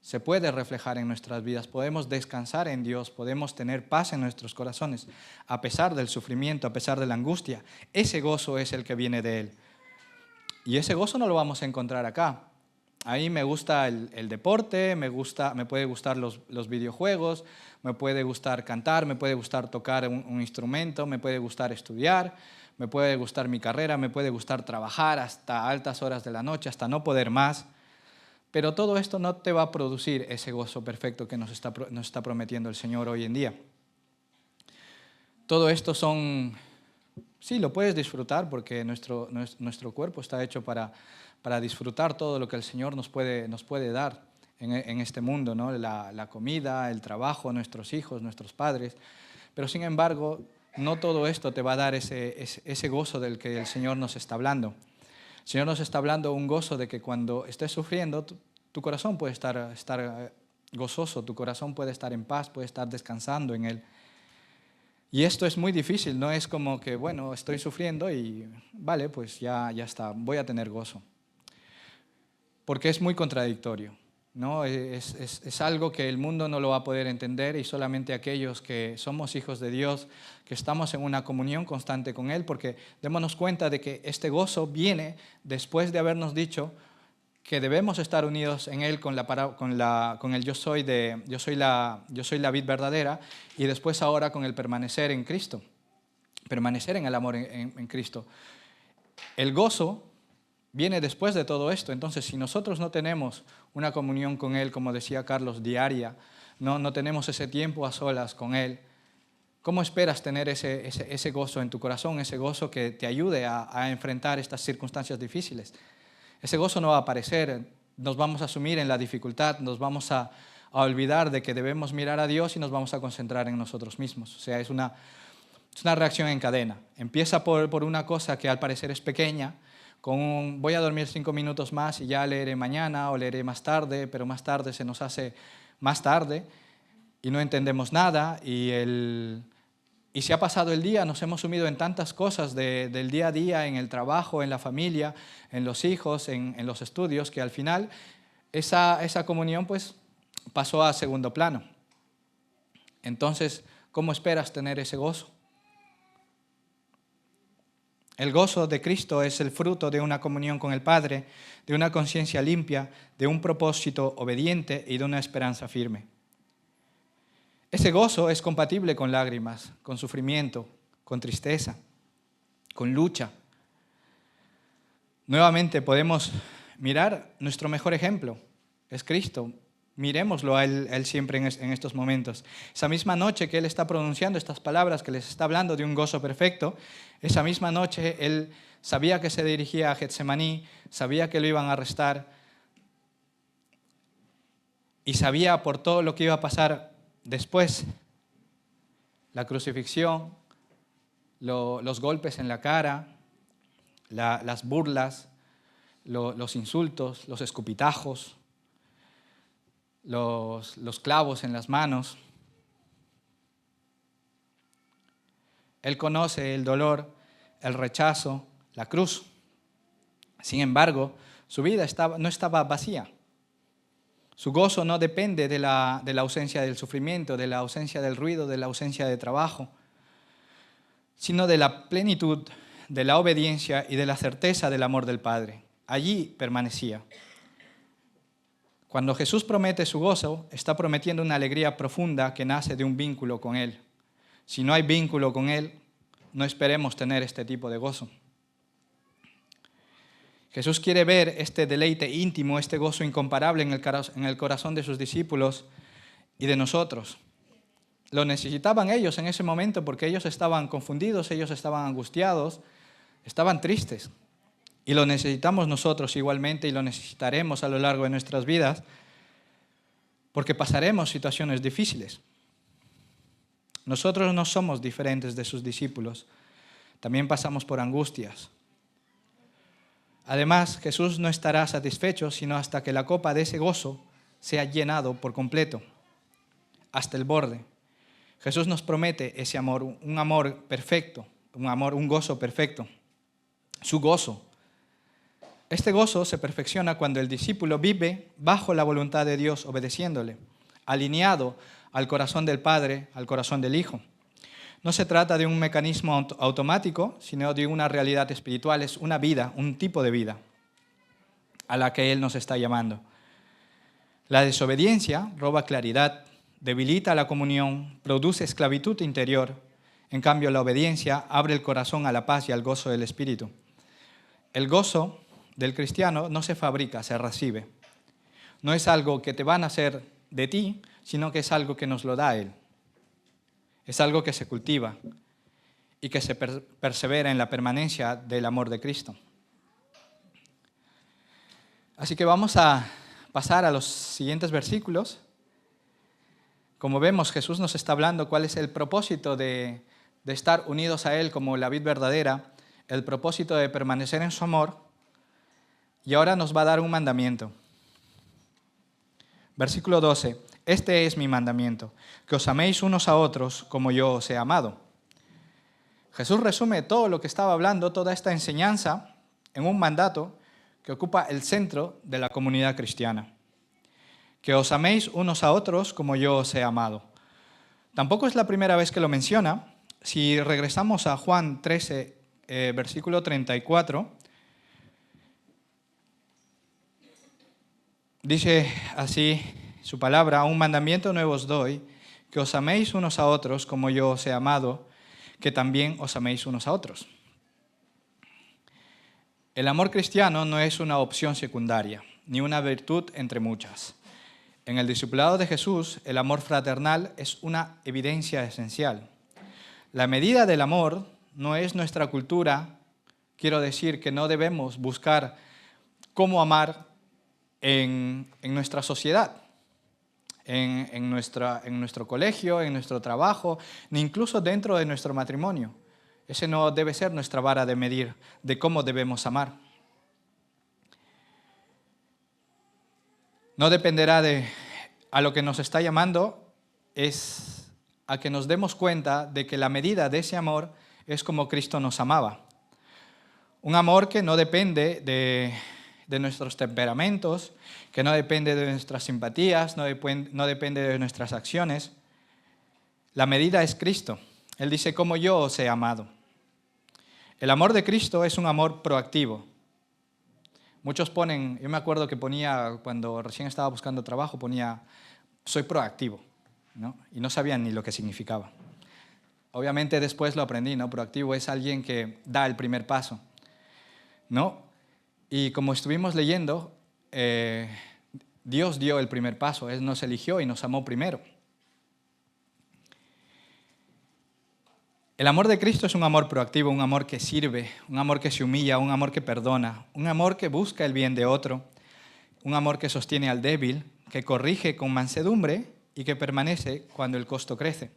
Speaker 1: se puede reflejar en nuestras vidas. Podemos descansar en Dios, podemos tener paz en nuestros corazones, a pesar del sufrimiento, a pesar de la angustia. Ese gozo es el que viene de Él. Y ese gozo no lo vamos a encontrar acá. Ahí me gusta el deporte, me puede gustar los videojuegos, me puede gustar cantar, me puede gustar tocar un instrumento, me puede gustar estudiar, me puede gustar mi carrera, me puede gustar trabajar hasta altas horas de la noche, hasta no poder más. Pero todo esto no te va a producir ese gozo perfecto que nos está prometiendo el Señor hoy en día. Todo esto sí, lo puedes disfrutar porque nuestro cuerpo está hecho para disfrutar todo lo que el Señor nos puede dar en este mundo, ¿no? La comida, el trabajo, nuestros hijos, nuestros padres. Pero sin embargo, no todo esto te va a dar ese gozo del que el Señor nos está hablando. El Señor nos está hablando un gozo de que cuando estés sufriendo, tu corazón puede estar gozoso, tu corazón puede estar en paz, puede estar descansando en Él. Y esto es muy difícil, no es como que, bueno, estoy sufriendo y vale, pues ya está, voy a tener gozo. Porque es muy contradictorio, ¿no? Es algo que el mundo no lo va a poder entender y solamente aquellos que somos hijos de Dios, que estamos en una comunión constante con Él, porque démonos cuenta de que este gozo viene después de habernos dicho que debemos estar unidos en Él con el yo soy la vid verdadera, y después ahora con el permanecer en Cristo, permanecer en el amor en Cristo. El gozo viene después de todo esto. Entonces, si nosotros no tenemos una comunión con Él, como decía Carlos, diaria, no tenemos ese tiempo a solas con Él, ¿cómo esperas tener ese gozo en tu corazón, ese gozo que te ayude a enfrentar estas circunstancias difíciles? Ese gozo no va a aparecer, nos vamos a sumir en la dificultad, nos vamos a olvidar de que debemos mirar a Dios y nos vamos a concentrar en nosotros mismos. O sea, es una reacción en cadena. Empieza por una cosa que al parecer es pequeña, voy a dormir 5 minutos más y ya leeré mañana o leeré más tarde, pero más tarde se nos hace más tarde y no entendemos nada y se ha pasado el día, nos hemos sumido en tantas cosas del día a día, en el trabajo, en la familia, en los hijos, en los estudios, que al final esa comunión pues pasó a segundo plano. Entonces, ¿cómo esperas tener ese gozo? El gozo de Cristo es el fruto de una comunión con el Padre, de una conciencia limpia, de un propósito obediente y de una esperanza firme. Ese gozo es compatible con lágrimas, con sufrimiento, con tristeza, con lucha. Nuevamente podemos mirar nuestro mejor ejemplo, es Cristo. Miremoslo a Él siempre en estos momentos. Esa misma noche que Él está pronunciando estas palabras, que les está hablando de un gozo perfecto, esa misma noche Él sabía que se dirigía a Getsemaní, sabía que lo iban a arrestar y sabía por todo lo que iba a pasar después, la crucifixión, los golpes en la cara, las burlas, los insultos, los escupitajos, los clavos en las manos. Él conoce el dolor, el rechazo, la cruz. Sin embargo, su vida no estaba vacía. Su gozo no depende de la ausencia del sufrimiento, de la ausencia del ruido, de la ausencia de trabajo, sino de la plenitud, de la obediencia y de la certeza del amor del Padre. Allí permanecía. Cuando Jesús promete su gozo, está prometiendo una alegría profunda que nace de un vínculo con Él. Si no hay vínculo con Él, no esperemos tener este tipo de gozo. Jesús quiere ver este deleite íntimo, este gozo incomparable en el corazón de sus discípulos y de nosotros. Lo necesitaban ellos en ese momento porque ellos estaban confundidos, ellos estaban angustiados, estaban tristes. Y lo necesitamos nosotros igualmente y lo necesitaremos a lo largo de nuestras vidas porque pasaremos situaciones difíciles. Nosotros no somos diferentes de sus discípulos, también pasamos por angustias. Además, Jesús no estará satisfecho sino hasta que la copa de ese gozo sea llenado por completo, hasta el borde. Jesús nos promete ese amor, un amor perfecto, un gozo perfecto, su gozo. Este gozo se perfecciona cuando el discípulo vive bajo la voluntad de Dios, obedeciéndole, alineado al corazón del Padre, al corazón del Hijo. No se trata de un mecanismo automático, sino de una realidad espiritual, es una vida, un tipo de vida a la que Él nos está llamando. La desobediencia roba claridad, debilita la comunión, produce esclavitud interior. En cambio, la obediencia abre el corazón a la paz y al gozo del Espíritu. El gozo del cristiano no se fabrica, se recibe. no es algo que te van a hacer de ti, sino que es algo que nos lo da Él. Es algo que se cultiva y que se persevera en la permanencia del amor de Cristo. Así que vamos a pasar a los siguientes versículos. Como vemos, Jesús nos está hablando cuál es el propósito de estar unidos a Él como la vid verdadera, el propósito de permanecer en su amor, y ahora nos va a dar un mandamiento. Versículo 12, este es mi mandamiento, que os améis unos a otros como yo os he amado. Jesús resume todo lo que estaba hablando, toda esta enseñanza, en un mandato que ocupa el centro de la comunidad cristiana. Que os améis unos a otros como yo os he amado. Tampoco es la primera vez que lo menciona. Si regresamos a Juan 13, versículo 34, dice así su palabra: un mandamiento nuevo os doy, que os améis unos a otros como yo os he amado, que también os améis unos a otros. El amor cristiano no es una opción secundaria, ni una virtud entre muchas. En el discipulado de Jesús, el amor fraternal es una evidencia esencial. La medida del amor no es nuestra cultura. Quiero decir que no debemos buscar cómo amar en nuestra sociedad, en nuestro colegio, en nuestro trabajo, ni incluso dentro de nuestro matrimonio. Ese no debe ser nuestra vara de medir de cómo debemos amar. No dependerá a lo que nos está llamando, es a que nos demos cuenta de que la medida de ese amor es como Cristo nos amaba. Un amor que no depende de nuestros temperamentos, que no depende de nuestras simpatías, no depende de nuestras acciones. La medida es Cristo. Él dice, como yo os he amado. El amor de Cristo es un amor proactivo. Muchos ponen, yo me acuerdo que ponía, cuando recién estaba buscando trabajo, ponía, soy proactivo, ¿no? Y no sabían ni lo que significaba. Obviamente después lo aprendí, ¿no? Proactivo es alguien que da el primer paso, ¿no? Y como estuvimos leyendo, Dios dio el primer paso, Él nos eligió y nos amó primero. El amor de Cristo es un amor proactivo, un amor que sirve, un amor que se humilla, un amor que perdona, un amor que busca el bien de otro, un amor que sostiene al débil, que corrige con mansedumbre y que permanece cuando el costo crece.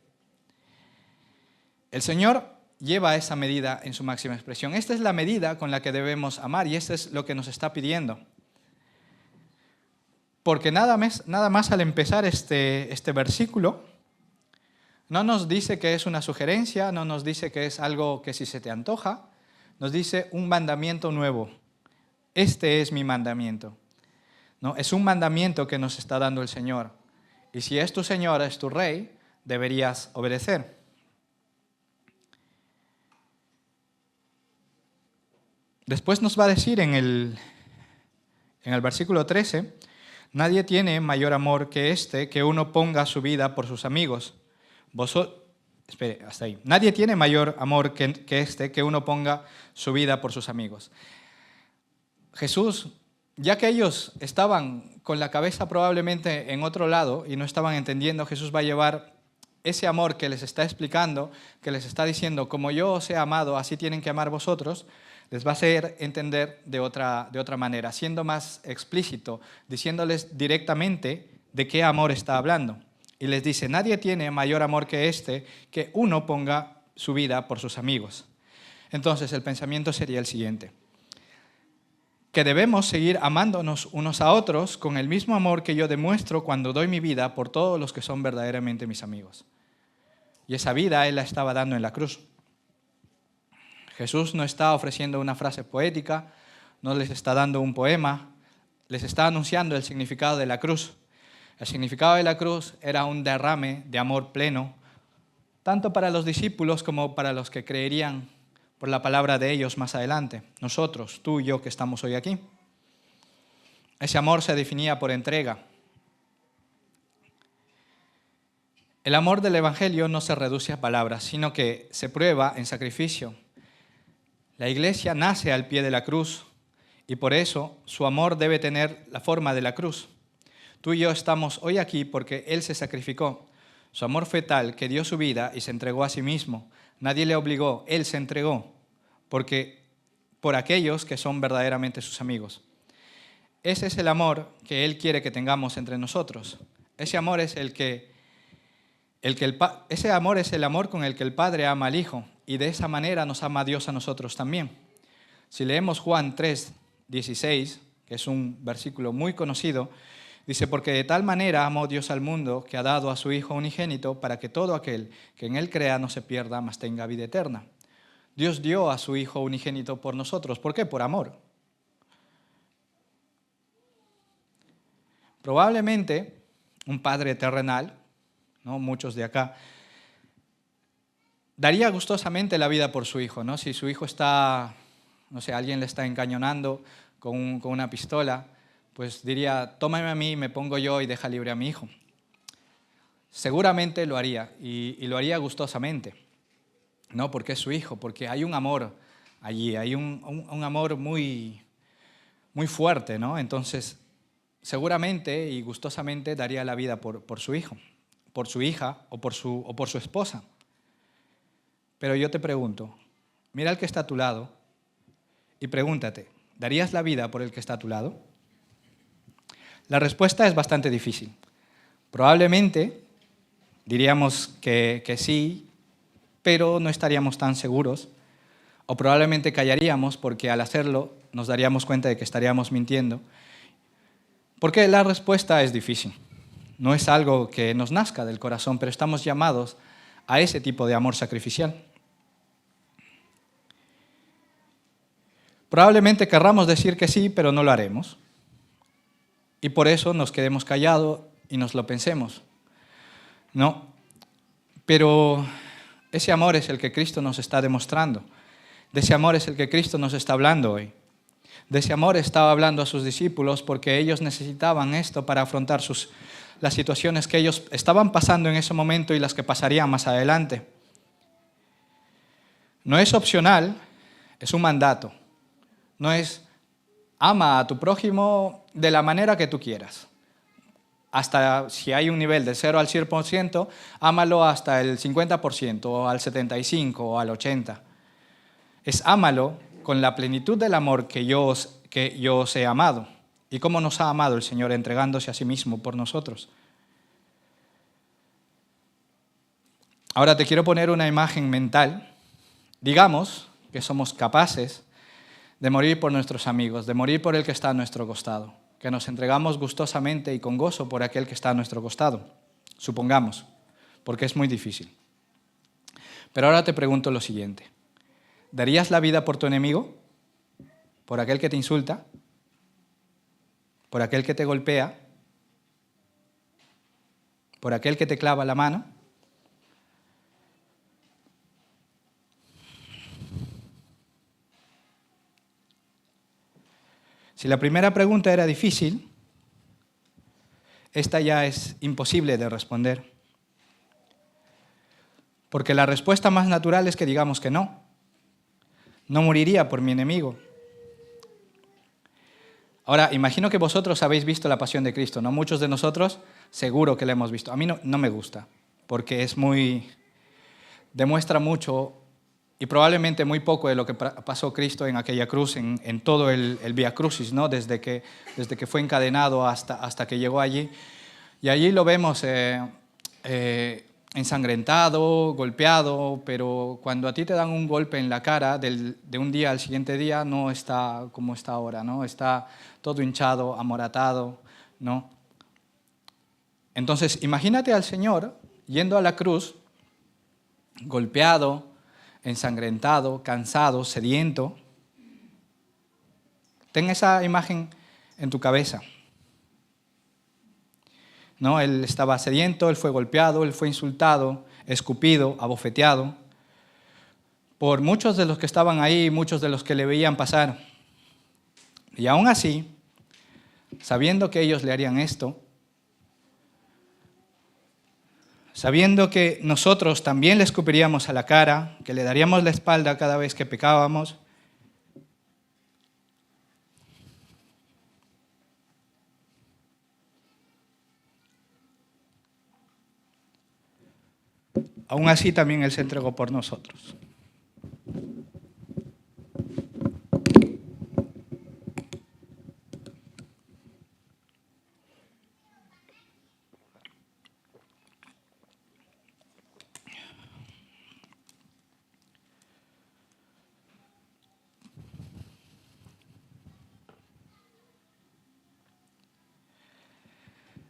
Speaker 1: El Señor lleva esa medida en su máxima expresión. Esta es la medida con la que debemos amar y esto es lo que nos está pidiendo. Porque nada más al empezar este versículo, no nos dice que es una sugerencia, no nos dice que es algo que si se te antoja, nos dice un mandamiento nuevo. Este es mi mandamiento. ¿No? Es un mandamiento que nos está dando el Señor. Y si es tu Señor, es tu Rey, deberías obedecer. Después nos va a decir en el versículo 13, nadie tiene mayor amor que este, que uno ponga su vida por sus amigos. Hasta ahí. Nadie tiene mayor amor que este, que uno ponga su vida por sus amigos. Jesús, ya que ellos estaban con la cabeza probablemente en otro lado y no estaban entendiendo, Jesús va a llevar ese amor que les está explicando, que les está diciendo, como yo os he amado, así tienen que amar vosotros, les va a hacer entender de otra manera, siendo más explícito, diciéndoles directamente de qué amor está hablando. Y les dice, nadie tiene mayor amor que este, que uno ponga su vida por sus amigos. Entonces el pensamiento sería el siguiente, que debemos seguir amándonos unos a otros con el mismo amor que yo demuestro cuando doy mi vida por todos los que son verdaderamente mis amigos. Y esa vida Él la estaba dando en la cruz. Jesús no está ofreciendo una frase poética, no les está dando un poema, les está anunciando el significado de la cruz. El significado de la cruz era un derrame de amor pleno, tanto para los discípulos como para los que creerían por la palabra de ellos más adelante. Nosotros, tú y yo que estamos hoy aquí. Ese amor se definía por entrega. El amor del Evangelio no se reduce a palabras, sino que se prueba en sacrificio. La iglesia nace al pie de la cruz y por eso su amor debe tener la forma de la cruz. Tú y yo estamos hoy aquí porque Él se sacrificó. Su amor fue tal que dio su vida y se entregó a sí mismo. Nadie le obligó, Él se entregó por aquellos que son verdaderamente sus amigos. Ese es el amor que Él quiere que tengamos entre nosotros. Ese amor es ese amor es el amor con el que el Padre ama al Hijo, y de esa manera nos ama Dios a nosotros también. Si leemos Juan 3:16, que es un versículo muy conocido, dice: porque de tal manera amó Dios al mundo que ha dado a su Hijo unigénito para que todo aquel que en Él crea no se pierda, mas tenga vida eterna. Dios dio a su Hijo unigénito por nosotros. ¿Por qué? Por amor. Probablemente un padre terrenal, ¿no? Muchos de acá, daría gustosamente la vida por su hijo, ¿no? Si su hijo está, no sé, alguien le está encañonando con una pistola, pues diría: tómame a mí, me pongo yo y deja libre a mi hijo. Seguramente lo haría, y lo haría gustosamente, ¿no? Porque es su hijo, porque hay un amor allí, hay un amor muy, muy fuerte, ¿no? Entonces, seguramente y gustosamente daría la vida por su hijo, por su hija o por su esposa. Pero yo te pregunto, mira al que está a tu lado y pregúntate: ¿darías la vida por el que está a tu lado? La respuesta es bastante difícil. Probablemente diríamos que sí, pero no estaríamos tan seguros, o probablemente callaríamos porque al hacerlo nos daríamos cuenta de que estaríamos mintiendo, porque la respuesta es difícil. No es algo que nos nazca del corazón, pero estamos llamados a ese tipo de amor sacrificial. Probablemente querramos decir que sí, pero no lo haremos. Y por eso nos quedemos callados y nos lo pensemos. No, pero ese amor es el que Cristo nos está demostrando. De ese amor es el que Cristo nos está hablando hoy. De ese amor estaba hablando a sus discípulos porque ellos necesitaban esto para afrontar las situaciones que ellos estaban pasando en ese momento y las que pasarían más adelante. No es opcional, es un mandato. No es: ama a tu prójimo de la manera que tú quieras. Hasta si hay un nivel de 0 al 100%, ámalo hasta el 50%, o al 75%, o al 80%. Es: ámalo con la plenitud del amor que yo os he amado. ¿Y cómo nos ha amado el Señor? Entregándose a sí mismo por nosotros. Ahora te quiero poner una imagen mental. Digamos que somos capaces de morir por nuestros amigos, de morir por el que está a nuestro costado, que nos entregamos gustosamente y con gozo por aquel que está a nuestro costado. Supongamos, porque es muy difícil. Pero ahora te pregunto lo siguiente: ¿darías la vida por tu enemigo? ¿Por aquel que te insulta? ¿Por aquel que te golpea? ¿Por aquel que te clava la mano? Si la primera pregunta era difícil, esta ya es imposible de responder. Porque la respuesta más natural es que digamos que no. No moriría por mi enemigo. Ahora, imagino que vosotros habéis visto La Pasión de Cristo, ¿no? Muchos de nosotros seguro que la hemos visto. A mí no me gusta, porque demuestra mucho y probablemente muy poco de lo que pasó Cristo en aquella cruz, en todo el Vía Crucis, ¿no? Desde que fue encadenado hasta que llegó allí. Y allí lo vemos ensangrentado, golpeado, pero cuando a ti te dan un golpe en la cara, de un día al siguiente día no está como está ahora, ¿no? Está todo hinchado, amoratado, ¿no? Entonces, imagínate al Señor yendo a la cruz, golpeado, ensangrentado, cansado, sediento. Ten esa imagen en tu cabeza. ¿No? Él estaba sediento, él fue golpeado, él fue insultado, escupido, abofeteado por muchos de los que estaban ahí, muchos de los que le veían pasar. Y aún así, sabiendo que ellos le harían esto, sabiendo que nosotros también le escupiríamos a la cara, que le daríamos la espalda cada vez que pecábamos, aún así también Él se entregó por nosotros.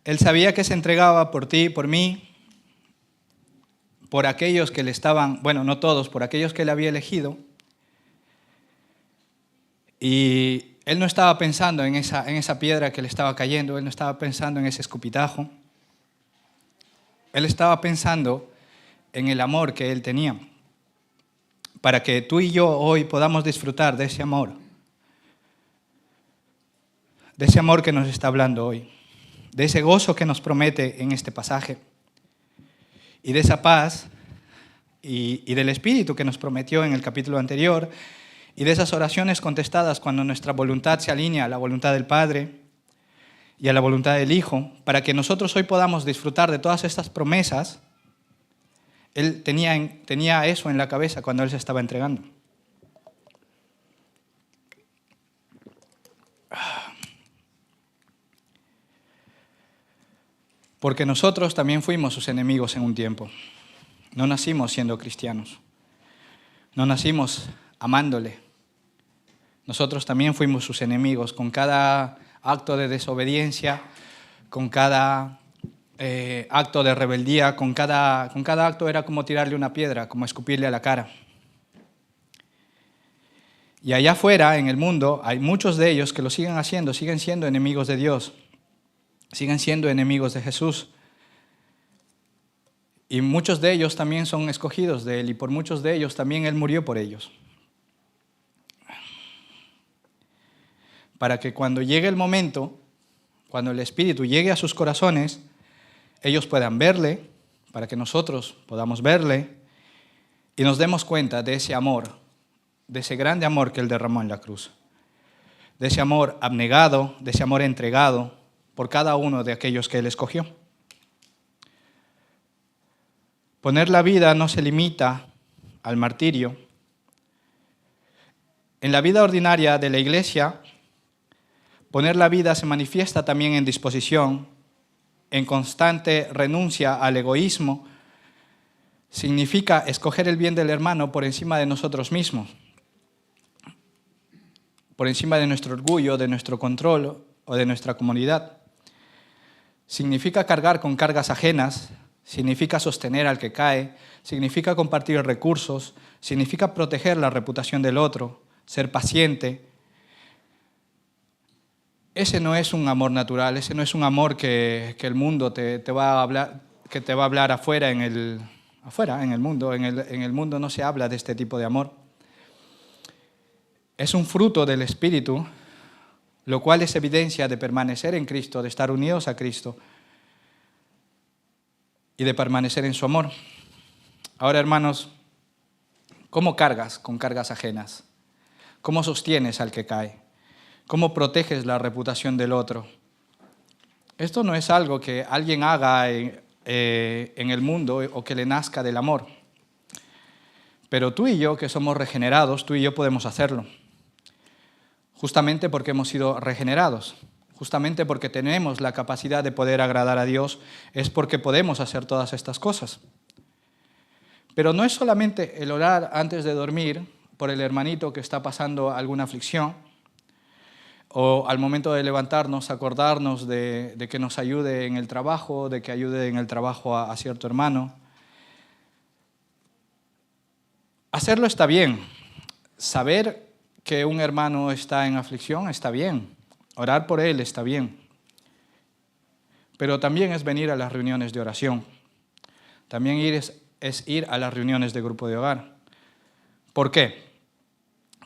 Speaker 1: Él sabía que se entregaba por ti y por mí, por aquellos que le estaban, bueno, no todos, por aquellos que Él había elegido. Y Él no estaba pensando en esa piedra que le estaba cayendo, Él no estaba pensando en ese escupitajo. Él estaba pensando en el amor que Él tenía, para que tú y yo hoy podamos disfrutar de ese amor que nos está hablando hoy, de ese gozo que nos promete en este pasaje, y de esa paz y del Espíritu que nos prometió en el capítulo anterior, y de esas oraciones contestadas cuando nuestra voluntad se alinea a la voluntad del Padre y a la voluntad del Hijo, para que nosotros hoy podamos disfrutar de todas estas promesas. Él tenía eso en la cabeza cuando Él se estaba entregando. Porque nosotros también fuimos sus enemigos en un tiempo. No nacimos siendo cristianos. No nacimos amándole. Nosotros también fuimos sus enemigos con cada acto de desobediencia, con cada acto de rebeldía, con cada acto era como tirarle una piedra, como escupirle a la cara. Y allá afuera, en el mundo, hay muchos de ellos que lo siguen haciendo, siguen siendo enemigos de Dios, siguen siendo enemigos de Jesús. Y muchos de ellos también son escogidos de Él, y por muchos de ellos también Él murió por ellos. Para que cuando llegue el momento, cuando el Espíritu llegue a sus corazones, ellos puedan verle, para que nosotros podamos verle, y nos demos cuenta de ese amor, de ese grande amor que Él derramó en la cruz, de ese amor abnegado, de ese amor entregado por cada uno de aquellos que Él escogió. Poner la vida no se limita al martirio. En la vida ordinaria de la iglesia, poner la vida se manifiesta también en disposición, en constante renuncia al egoísmo. Significa escoger el bien del hermano por encima de nosotros mismos, por encima de nuestro orgullo, de nuestro control o de nuestra comodidad. Significa cargar con cargas ajenas, significa sostener al que cae, significa compartir recursos, significa proteger la reputación del otro, ser paciente. Ese no es un amor natural, ese no es un amor que el mundo te va a hablar afuera en el mundo. En el mundo no se habla de este tipo de amor. Es un fruto del Espíritu, lo cual es evidencia de permanecer en Cristo, de estar unidos a Cristo y de permanecer en su amor. Ahora, hermanos, ¿cómo cargas con cargas ajenas? ¿Cómo sostienes al que cae? ¿Cómo proteges la reputación del otro? Esto no es algo que alguien haga en el mundo o que le nazca del amor. Pero tú y yo, que somos regenerados, tú y yo podemos hacerlo. Justamente porque hemos sido regenerados, justamente porque tenemos la capacidad de poder agradar a Dios, es porque podemos hacer todas estas cosas. Pero no es solamente el orar antes de dormir por el hermanito que está pasando alguna aflicción, o al momento de levantarnos, acordarnos de que nos ayude en el trabajo, de que ayude en el trabajo a cierto hermano. Hacerlo está bien. Saber que un hermano está en aflicción está bien. Orar por él está bien. Pero también es venir a las reuniones de oración. También es ir a las reuniones de grupo de hogar. ¿Por qué?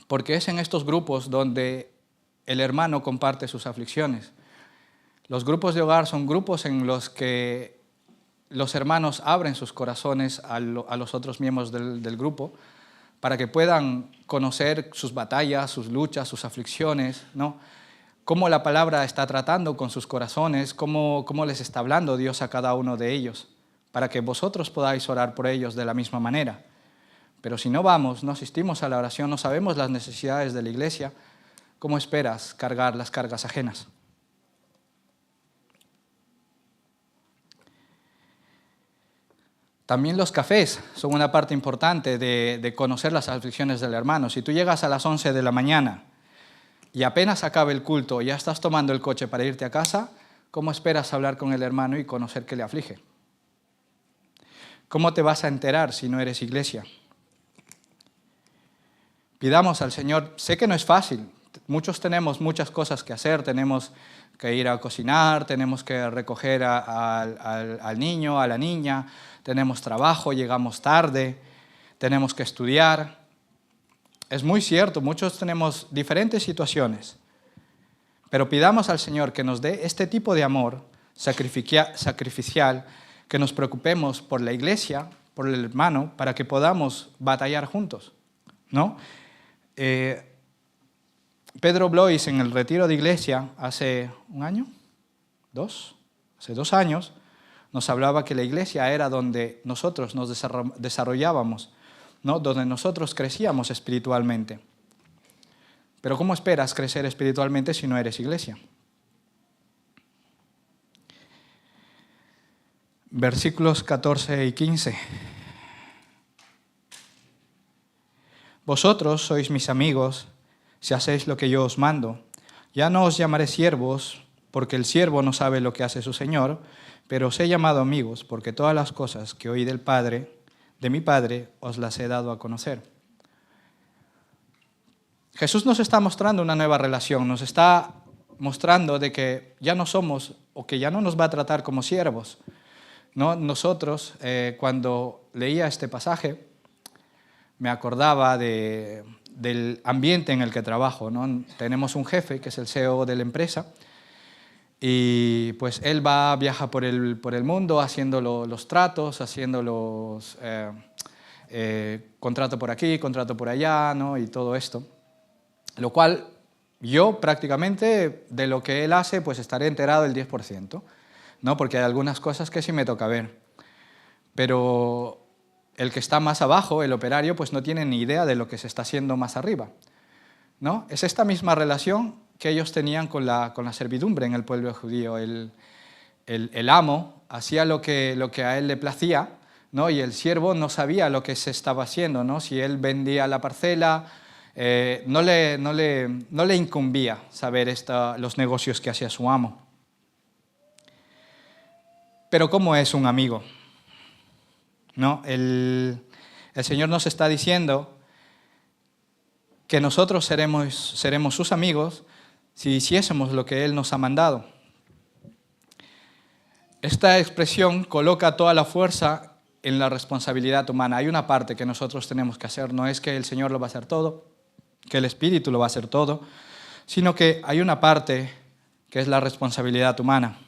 Speaker 1: Porque es en estos grupos donde el hermano comparte sus aflicciones. Los grupos de hogar son grupos en los que los hermanos abren sus corazones a los otros miembros del grupo para que puedan conocer sus batallas, sus luchas, sus aflicciones, ¿no? Cómo la palabra está tratando con sus corazones, cómo les está hablando Dios a cada uno de ellos, para que vosotros podáis orar por ellos de la misma manera. Pero si no vamos, no asistimos a la oración, no sabemos las necesidades de la iglesia, ¿cómo esperas cargar las cargas ajenas? También los cafés son una parte importante de conocer las aflicciones del hermano. Si tú llegas a las 11 de la mañana y apenas acabe el culto y ya estás tomando el coche para irte a casa, ¿cómo esperas hablar con el hermano y conocer qué le aflige? ¿Cómo te vas a enterar si no eres iglesia? Pidamos al Señor, sé que no es fácil, muchos tenemos muchas cosas que hacer, tenemos que ir a cocinar, tenemos que recoger al niño, a la niña, tenemos trabajo, llegamos tarde, tenemos que estudiar. Es muy cierto, muchos tenemos diferentes situaciones, pero pidamos al Señor que nos dé este tipo de amor sacrificial, que nos preocupemos por la iglesia, por el hermano, para que podamos batallar juntos, ¿no? Pedro Blois, en el retiro de iglesia, hace un año, hace 2 años, nos hablaba que la iglesia era donde nosotros nos desarrollábamos, ¿no? Donde nosotros crecíamos espiritualmente. Pero ¿cómo esperas crecer espiritualmente si no eres iglesia? Versículos 14 y 15. Vosotros sois mis amigos si hacéis lo que yo os mando. Ya no os llamaré siervos, porque el siervo no sabe lo que hace su Señor, pero os he llamado amigos, porque todas las cosas que oí de mi Padre, os las he dado a conocer. Jesús nos está mostrando una nueva relación, nos está mostrando de que ya no somos, o que ya no nos va a tratar como siervos, ¿no? Nosotros, cuando leía este pasaje, me acordaba del ambiente en el que trabajo, ¿no? Tenemos un jefe que es el CEO de la empresa y pues él viaja por el mundo haciendo los tratos, haciendo los contrato por aquí, contrato por allá, ¿no? Y todo esto. Lo cual yo prácticamente de lo que él hace pues estaré enterado el 10%, ¿no? Porque hay algunas cosas que sí me toca ver. Pero el que está más abajo, el operario, pues no tiene ni idea de lo que se está haciendo más arriba, ¿no? Es esta misma relación que ellos tenían con la servidumbre en el pueblo judío. El amo hacía lo que a él le placía, ¿no? Y el siervo no sabía lo que se estaba haciendo, ¿no? Si él vendía la parcela, no le incumbía saber los negocios que hacía su amo. Pero ¿cómo es un amigo? ¿No? El Señor nos está diciendo que nosotros seremos sus amigos si hiciésemos lo que Él nos ha mandado. Esta expresión coloca toda la fuerza en la responsabilidad humana. Hay una parte que nosotros tenemos que hacer, no es que el Señor lo va a hacer todo, que el Espíritu lo va a hacer todo, sino que hay una parte que es la responsabilidad humana.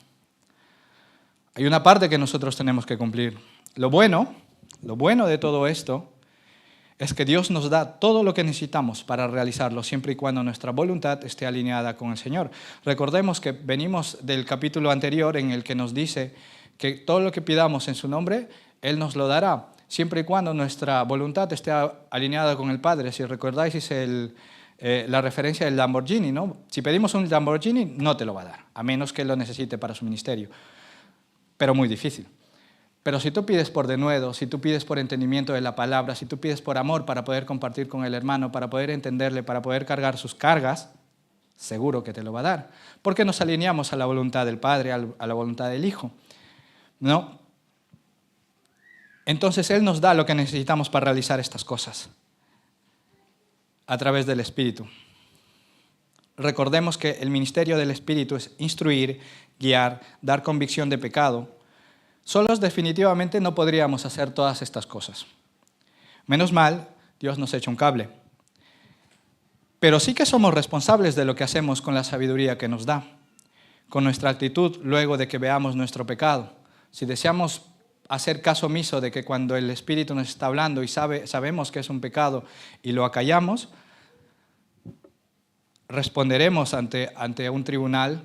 Speaker 1: Hay una parte que nosotros tenemos que cumplir. Lo bueno de todo esto es que Dios nos da todo lo que necesitamos para realizarlo, siempre y cuando nuestra voluntad esté alineada con el Señor. Recordemos que venimos del capítulo anterior en el que nos dice que todo lo que pidamos en su nombre, Él nos lo dará, siempre y cuando nuestra voluntad esté alineada con el Padre. Si recordáis, es la referencia del Lamborghini, ¿no? Si pedimos un Lamborghini, no te lo va a dar, a menos que lo necesite para su ministerio. Pero muy difícil. Pero si tú pides por denuedo, si tú pides por entendimiento de la palabra, si tú pides por amor para poder compartir con el hermano, para poder entenderle, para poder cargar sus cargas, seguro que te lo va a dar. Porque nos alineamos a la voluntad del Padre, a la voluntad del Hijo, ¿no? Entonces Él nos da lo que necesitamos para realizar estas cosas a través del Espíritu. Recordemos que el ministerio del Espíritu es instruir, guiar, dar convicción de pecado. Solos definitivamente no podríamos hacer todas estas cosas. Menos mal, Dios nos echa un cable. Pero sí que somos responsables de lo que hacemos con la sabiduría que nos da, con nuestra actitud luego de que veamos nuestro pecado. Si deseamos hacer caso omiso de que cuando el Espíritu nos está hablando y sabemos que es un pecado y lo acallamos, responderemos ante un tribunal,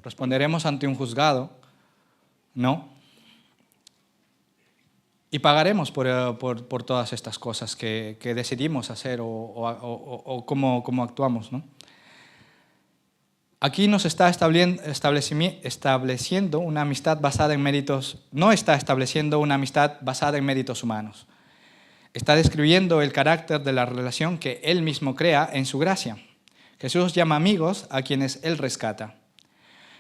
Speaker 1: responderemos ante un juzgado, ¿no? Y pagaremos por todas estas cosas que decidimos hacer o cómo actuamos, ¿no? Aquí nos está estableciendo una amistad basada en méritos, no está estableciendo una amistad basada en méritos humanos. Está describiendo el carácter de la relación que Él mismo crea en su gracia. Jesús llama amigos a quienes Él rescata.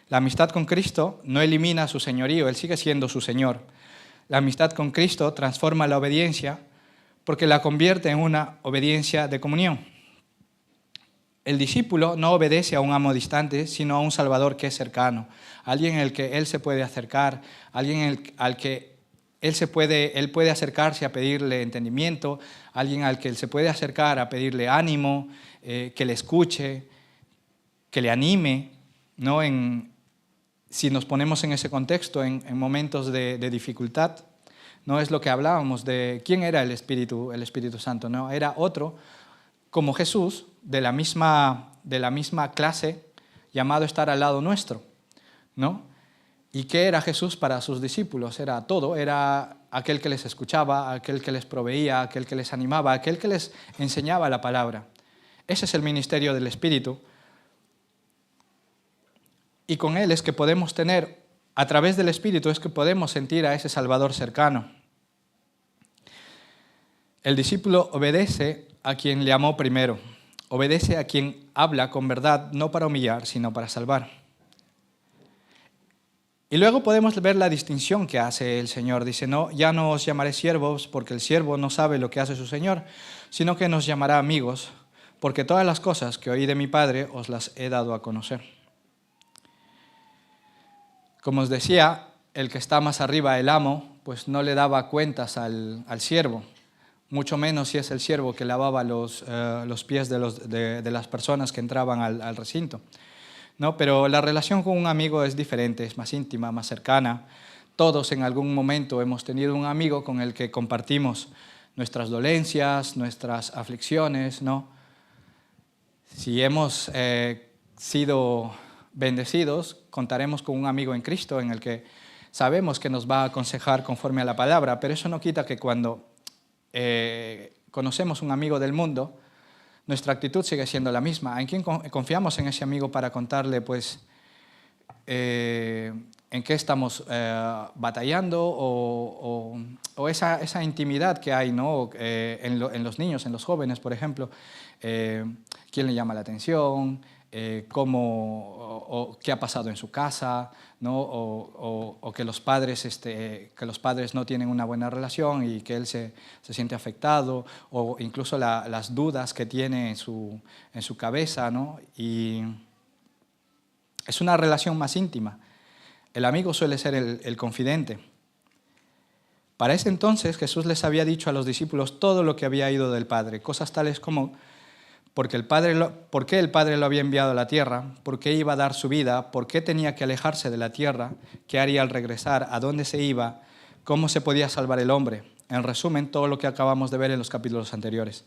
Speaker 1: La amistad con Cristo no elimina su señorío, Él sigue siendo su Señor. La amistad con Cristo transforma la obediencia porque la convierte en una obediencia de comunión. El discípulo no obedece a un amo distante, sino a un Salvador que es cercano, alguien al que Él se puede acercar, alguien al que Él puede acercarse a pedirle entendimiento, alguien al que Él se puede acercar a pedirle ánimo, que le escuche, que le anime, ¿no? Si nos ponemos en ese contexto, en momentos de dificultad, no es lo que hablábamos de quién era el Espíritu Santo, ¿no? Era otro como Jesús, de la misma clase, llamado a estar al lado nuestro, ¿no? ¿Y qué era Jesús para sus discípulos? Era todo, era aquel que les escuchaba, aquel que les proveía, aquel que les animaba, aquel que les enseñaba la palabra. Ese es el ministerio del Espíritu. Y con Él es que podemos tener, a través del Espíritu, es que podemos sentir a ese Salvador cercano. El discípulo obedece a quien le amó primero. Obedece a quien habla con verdad, no para humillar, sino para salvar. Y luego podemos ver la distinción que hace el Señor. Dice, no, ya no os llamaré siervos, porque el siervo no sabe lo que hace su Señor, sino que nos llamará amigos, porque todas las cosas que oí de mi Padre os las he dado a conocer. Como os decía, el que está más arriba, el amo, pues no le daba cuentas al siervo, mucho menos si es el siervo que lavaba los pies de las personas que entraban al recinto, ¿no? Pero la relación con un amigo es diferente, es más íntima, más cercana. Todos en algún momento hemos tenido un amigo con el que compartimos nuestras dolencias, nuestras aflicciones, ¿no? Si hemos sido bendecidos, contaremos con un amigo en Cristo en el que sabemos que nos va a aconsejar conforme a la palabra, pero eso no quita que cuando conocemos un amigo del mundo, nuestra actitud sigue siendo la misma. ¿En quién confiamos en ese amigo para contarle, pues, en qué estamos batallando o esa intimidad que hay, ¿no? En los niños, en los jóvenes, por ejemplo? ¿Quién le llama la atención? ¿Qué ha pasado en su casa? ¿No? O que los padres no tienen una buena relación y que él se siente afectado, o incluso las dudas que tiene en su cabeza, ¿no? Y es una relación más íntima. El amigo suele ser el confidente. Para ese entonces Jesús les había dicho a los discípulos todo lo que había oído del Padre, cosas tales como por qué el Padre lo había enviado a la tierra, por qué iba a dar su vida, por qué tenía que alejarse de la tierra, qué haría al regresar, a dónde se iba, cómo se podía salvar el hombre. En resumen, todo lo que acabamos de ver en los capítulos anteriores.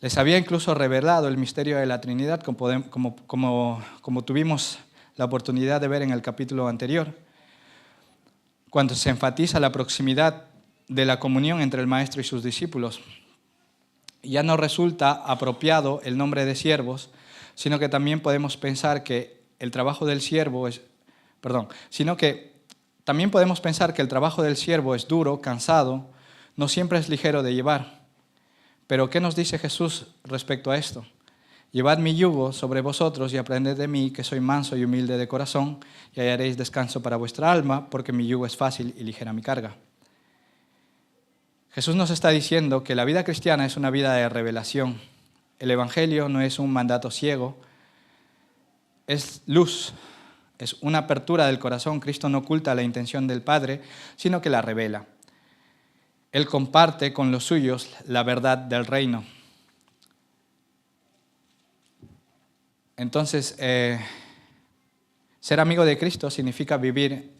Speaker 1: Les había incluso revelado el misterio de la Trinidad, como tuvimos la oportunidad de ver en el capítulo anterior, cuando se enfatiza la proximidad de la comunión entre el Maestro y sus discípulos. Ya no resulta apropiado el nombre de siervos, sino que también podemos pensar que el trabajo del siervo es duro, cansado, no siempre es ligero de llevar. Pero ¿qué nos dice Jesús respecto a esto? Llevad mi yugo sobre vosotros y aprended de mí, que soy manso y humilde de corazón, y hallaréis descanso para vuestra alma, porque mi yugo es fácil y ligera mi carga. Jesús nos está diciendo que la vida cristiana es una vida de revelación. El Evangelio no es un mandato ciego, es luz, es una apertura del corazón. Cristo no oculta la intención del Padre, sino que la revela. Él comparte con los suyos la verdad del reino. Entonces, ser amigo de Cristo significa vivir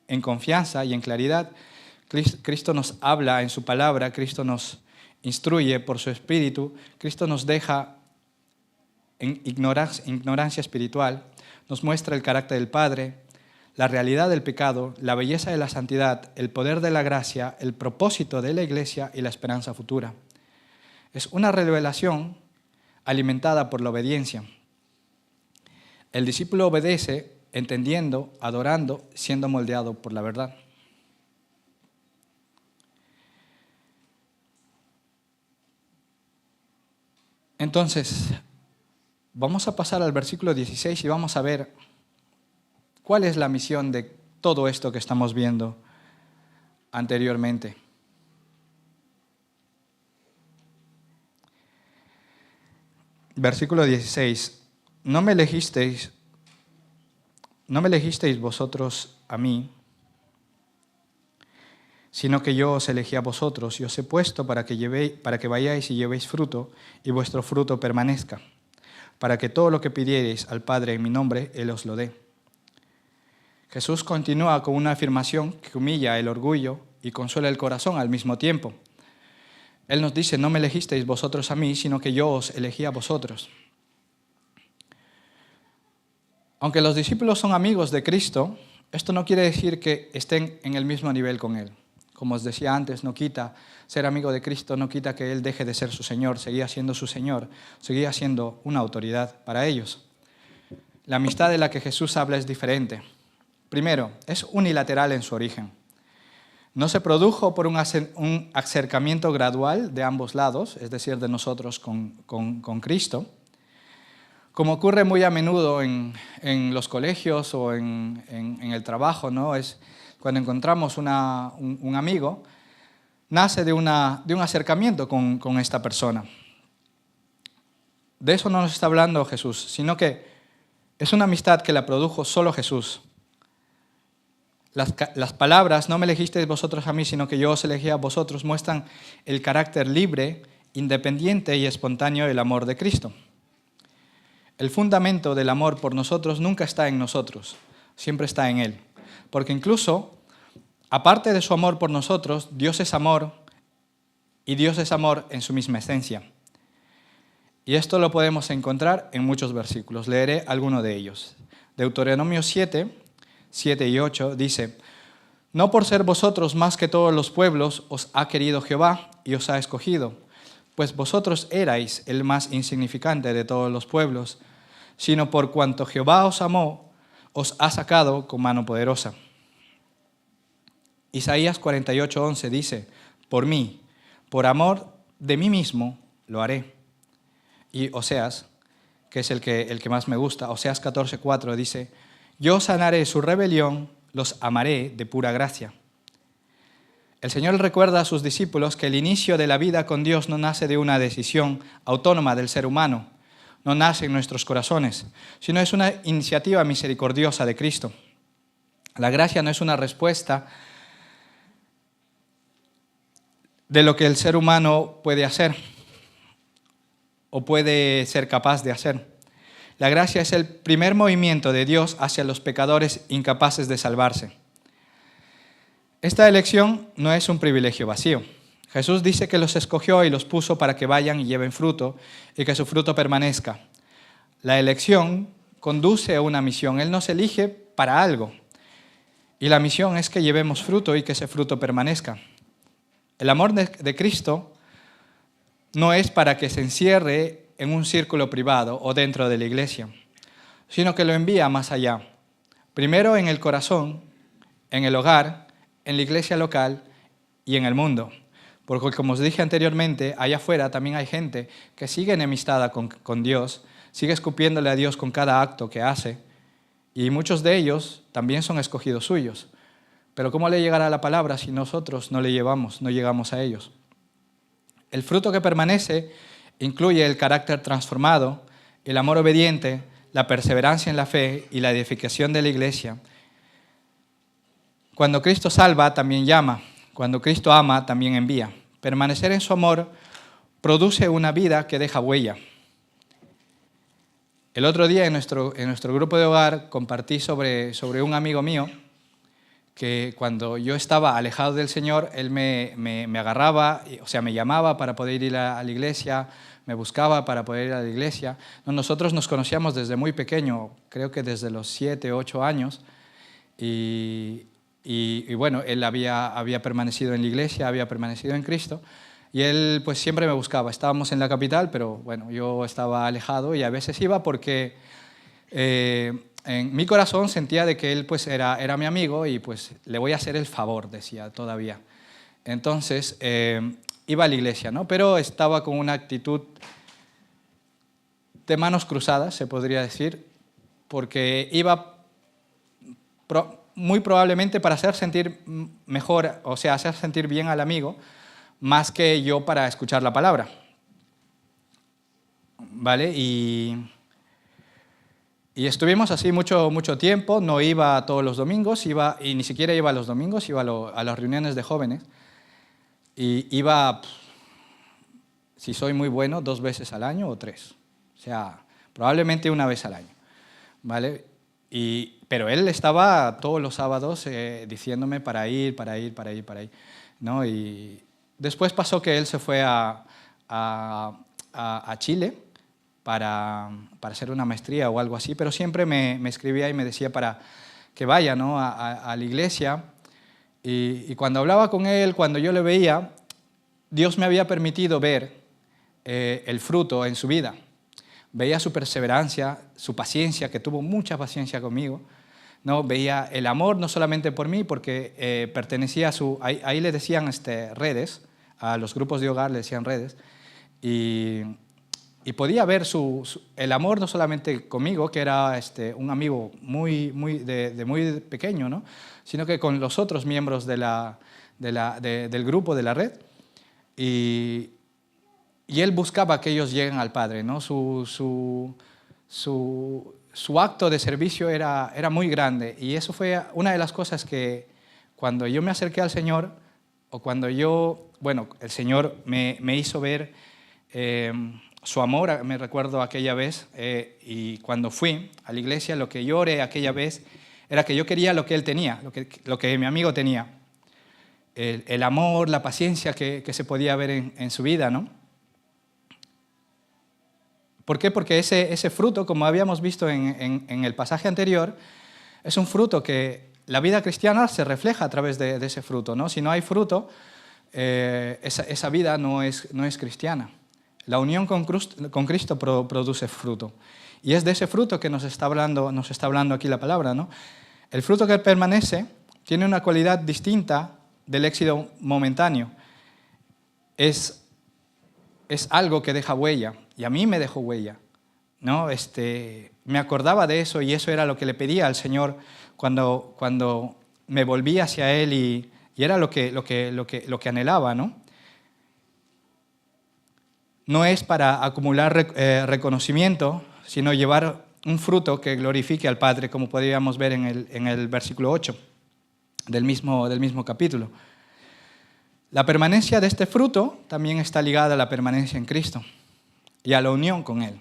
Speaker 1: en confianza y en claridad. Cristo nos habla en su palabra, Cristo nos instruye por su Espíritu, Cristo nos deja en ignorancia espiritual, nos muestra el carácter del Padre, la realidad del pecado, la belleza de la santidad, el poder de la gracia, el propósito de la iglesia y la esperanza futura. Es una revelación alimentada por la obediencia. El discípulo obedece entendiendo, adorando, siendo moldeado por la verdad. Entonces, vamos a pasar al versículo 16 y vamos a ver cuál es la misión de todo esto que estamos viendo anteriormente. Versículo 16. No me elegisteis vosotros a mí, sino que yo os elegí a vosotros y os he puesto para que vayáis y llevéis fruto y vuestro fruto permanezca, para que todo lo que pidiereis al Padre en mi nombre, Él os lo dé. Jesús continúa con una afirmación que humilla el orgullo y consuela el corazón al mismo tiempo. Él nos dice, no me elegisteis vosotros a mí, sino que yo os elegí a vosotros. Aunque los discípulos son amigos de Cristo, esto no quiere decir que estén en el mismo nivel con Él. Como os decía antes, no quita ser amigo de Cristo, no quita que Él deje de ser su Señor, seguía siendo su Señor, seguía siendo una autoridad para ellos. La amistad de la que Jesús habla es diferente. Primero, es unilateral en su origen. No se produjo por un acercamiento gradual de ambos lados, es decir, de nosotros con Cristo, como ocurre muy a menudo en los colegios o en el trabajo, ¿no? Es cuando encontramos un amigo, nace de un acercamiento con esta persona. De eso no nos está hablando Jesús, sino que es una amistad que la produjo solo Jesús. Las palabras, no me elegisteis vosotros a mí, sino que yo os elegí a vosotros, muestran el carácter libre, independiente y espontáneo del amor de Cristo. El fundamento del amor por nosotros nunca está en nosotros, siempre está en Él. Porque incluso, aparte de su amor por nosotros, Dios es amor y Dios es amor en su misma esencia. Y esto lo podemos encontrar en muchos versículos. Leeré alguno de ellos. Deuteronomio 7, 7 y 8 dice, no por ser vosotros más que todos los pueblos os ha querido Jehová y os ha escogido, pues vosotros erais el más insignificante de todos los pueblos, sino por cuanto Jehová os amó, os ha sacado con mano poderosa. Isaías 48:11 dice, por mí, por amor de mí mismo, lo haré. Y Oseas, que es el que más me gusta, Oseas 14:4 dice, yo sanaré su rebelión, los amaré de pura gracia. El Señor recuerda a sus discípulos que el inicio de la vida con Dios no nace de una decisión autónoma del ser humano, no nace en nuestros corazones, sino es una iniciativa misericordiosa de Cristo. La gracia no es una respuesta de lo que el ser humano puede hacer o puede ser capaz de hacer. La gracia es el primer movimiento de Dios hacia los pecadores incapaces de salvarse. Esta elección no es un privilegio vacío. Jesús dice que los escogió y los puso para que vayan y lleven fruto y que su fruto permanezca. La elección conduce a una misión. Él nos elige para algo. Y la misión es que llevemos fruto y que ese fruto permanezca. El amor de Cristo no es para que se encierre en un círculo privado o dentro de la iglesia, sino que lo envía más allá. Primero en el corazón, en el hogar, en la iglesia local y en el mundo. Porque como os dije anteriormente, allá afuera también hay gente que sigue enemistada con Dios, sigue escupiéndole a Dios con cada acto que hace, y muchos de ellos también son escogidos suyos. Pero ¿cómo le llegará la palabra si nosotros no llegamos a ellos? El fruto que permanece incluye el carácter transformado, el amor obediente, la perseverancia en la fe y la edificación de la iglesia. Cuando Cristo salva, también llama. Cuando Cristo ama, también envía. Permanecer en su amor produce una vida que deja huella. El otro día en nuestro grupo de hogar compartí sobre un amigo mío que cuando yo estaba alejado del Señor, él me agarraba, o sea, me llamaba para poder ir a la iglesia, me buscaba para poder ir a la iglesia. Nosotros nos conocíamos desde muy pequeño, creo que desde los 7, 8 años, Y bueno, él había permanecido en la iglesia, había permanecido en Cristo, y él pues siempre me buscaba. Estábamos en la capital, pero bueno, yo estaba alejado y a veces iba porque en mi corazón sentía de que él pues era mi amigo y pues le voy a hacer el favor, decía todavía. Entonces iba a la iglesia, ¿no? Pero estaba con una actitud de manos cruzadas, se podría decir, porque iba muy probablemente para hacer sentir mejor, o sea, hacer sentir bien al amigo, más que yo para escuchar la palabra. ¿Vale? Y estuvimos así mucho tiempo, no iba todos los domingos, y ni siquiera iba a los domingos, iba a las reuniones de jóvenes, y iba, si soy muy bueno, 2 veces al año o 3, o sea, probablemente 1 vez al año, ¿vale? Pero él estaba todos los sábados diciéndome para ir, ¿no? Y después pasó que él se fue a Chile para hacer una maestría o algo así, pero siempre me escribía y me decía para que vaya, ¿no? a la iglesia. Y cuando hablaba con él, cuando yo le veía, Dios me había permitido ver el fruto en su vida. Veía su perseverancia, su paciencia, que tuvo mucha paciencia conmigo, ¿no? Veía el amor no solamente por mí, porque pertenecía a ahí le decían redes, a los grupos de hogar le decían redes, y podía ver el amor no solamente conmigo, que era un amigo muy pequeño, ¿no? Sino que con los otros miembros del grupo, de la red, y él buscaba que ellos lleguen al Padre, ¿no? Su acto de servicio era muy grande, y eso fue una de las cosas que cuando yo me acerqué al Señor, o cuando el Señor me hizo ver su amor. Me recuerdo aquella vez, y cuando fui a la iglesia, lo que yo oré aquella vez era que yo quería lo que él tenía, lo que mi amigo tenía, el amor, la paciencia que se podía ver en su vida, ¿no? ¿Por qué? Porque ese fruto, como habíamos visto en el pasaje anterior, es un fruto que la vida cristiana se refleja a través de ese fruto, ¿no? Si no hay fruto, esa vida no es cristiana. La unión con Cristo produce fruto. Y es de ese fruto que nos está hablando aquí la palabra, ¿no? El fruto que permanece tiene una cualidad distinta del éxito momentáneo. Es algo que deja huella, y a mí me dejó huella, ¿no? Me acordaba de eso, y eso era lo que le pedía al Señor cuando me volví hacia Él, y era lo que anhelaba, ¿no? No es para acumular reconocimiento, sino llevar un fruto que glorifique al Padre, como podríamos ver en el versículo 8 del mismo capítulo. La permanencia de este fruto también está ligada a la permanencia en Cristo y a la unión con Él.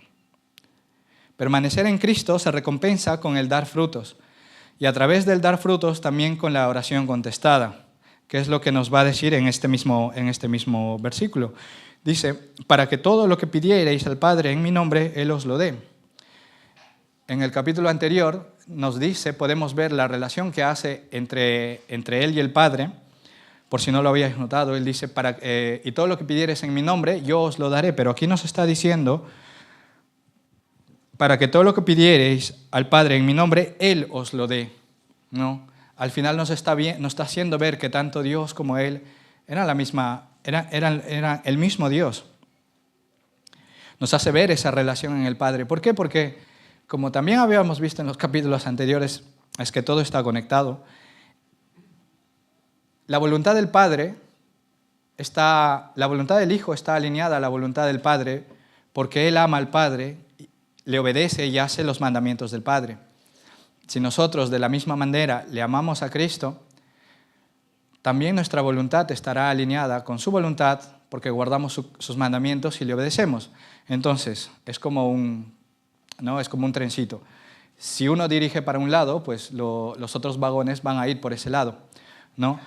Speaker 1: Permanecer en Cristo se recompensa con el dar frutos, y a través del dar frutos también con la oración contestada, que es lo que nos va a decir en este mismo versículo. Dice, para que todo lo que pidiereis al Padre en mi nombre, Él os lo dé. En el capítulo anterior nos dice, podemos ver la relación que hace entre Él y el Padre. Por si no lo habíais notado, Él dice, y todo lo que pidiereis en mi nombre, yo os lo daré. Pero aquí nos está diciendo, para que todo lo que pidiereis al Padre en mi nombre, Él os lo dé, ¿no? Al final nos está haciendo ver que tanto Dios como Él eran el mismo Dios. Nos hace ver esa relación en el Padre. ¿Por qué? Porque, como también habíamos visto en los capítulos anteriores, es que todo está conectado. La voluntad del Padre la voluntad del Hijo está alineada a la voluntad del Padre, porque Él ama al Padre, le obedece y hace los mandamientos del Padre. Si nosotros de la misma manera le amamos a Cristo, también nuestra voluntad estará alineada con su voluntad, porque guardamos sus mandamientos y le obedecemos. Entonces, es como un trencito. Si uno dirige para un lado, pues los otros vagones van a ir por ese lado, ¿no?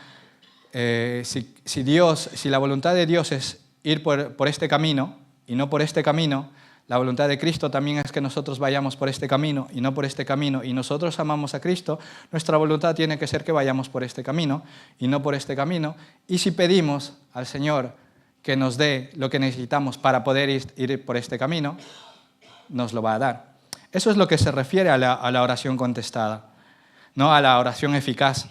Speaker 1: Si la voluntad de Dios es ir por este camino y no por este camino, La voluntad de Cristo también es que nosotros vayamos por este camino y no por este camino, y nosotros amamos a Cristo, nuestra voluntad tiene que ser que vayamos por este camino y no por este camino. Y si pedimos al Señor que nos dé lo que necesitamos para poder ir por este camino, nos lo va a dar. Eso es lo que se refiere a la oración contestada, no a la oración eficaz.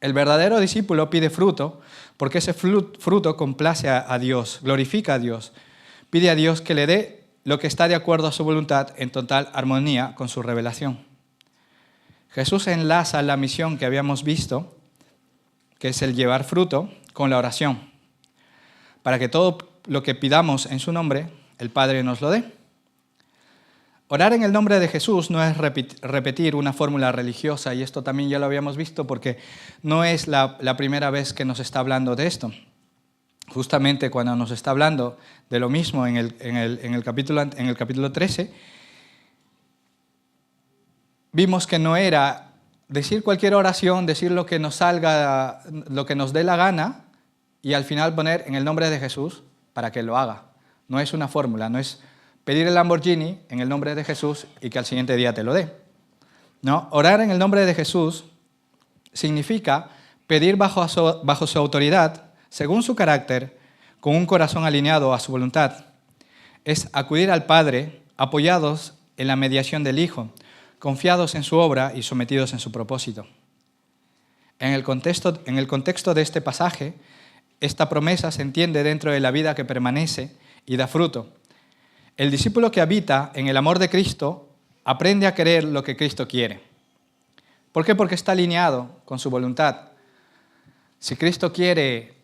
Speaker 1: El verdadero discípulo pide fruto porque ese fruto complace a Dios, glorifica a Dios. Pide a Dios que le dé lo que está de acuerdo a su voluntad en total armonía con su revelación. Jesús enlaza la misión que habíamos visto, que es el llevar fruto, con la oración, para que todo lo que pidamos en su nombre, el Padre nos lo dé. Orar en el nombre de Jesús no es repetir una fórmula religiosa, y esto también ya lo habíamos visto porque no es la primera vez que nos está hablando de esto. Justamente cuando nos está hablando de lo mismo en el capítulo 13, vimos que no era decir cualquier oración, decir lo que nos salga, lo que nos dé la gana, y al final poner en el nombre de Jesús para que lo haga. No es una fórmula, no es pedir el Lamborghini en el nombre de Jesús y que al siguiente día te lo dé. No, orar en el nombre de Jesús significa pedir bajo su autoridad, según su carácter, con un corazón alineado a su voluntad. Es acudir al Padre apoyados en la mediación del Hijo, confiados en su obra y sometidos en su propósito. En el contexto de este pasaje, esta promesa se entiende dentro de la vida que permanece y da fruto. El discípulo que habita en el amor de Cristo aprende a querer lo que Cristo quiere. ¿Por qué? Porque está alineado con su voluntad. Si Cristo quiere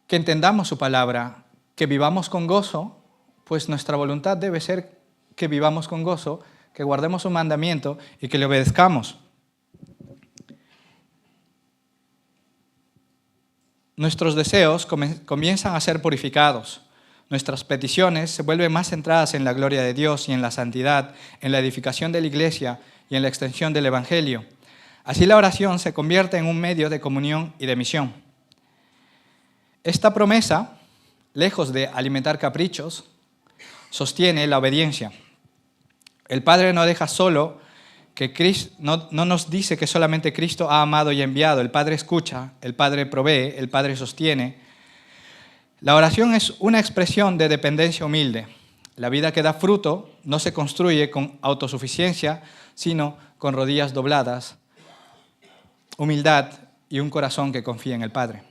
Speaker 1: que entendamos su palabra, que vivamos con gozo, pues nuestra voluntad debe ser que vivamos con gozo, que guardemos su mandamiento y que le obedezcamos. Nuestros deseos comienzan a ser purificados. Nuestras peticiones se vuelven más centradas en la gloria de Dios y en la santidad, en la edificación de la iglesia y en la extensión del evangelio. Así la oración se convierte en un medio de comunión y de misión. Esta promesa, lejos de alimentar caprichos, sostiene la obediencia. El Padre no deja solo que Cristo, no nos dice que solamente Cristo ha amado y enviado. El Padre escucha, el Padre provee, el Padre sostiene. La oración es una expresión de dependencia humilde. La vida que da fruto no se construye con autosuficiencia, sino con rodillas dobladas, humildad y un corazón que confía en el Padre.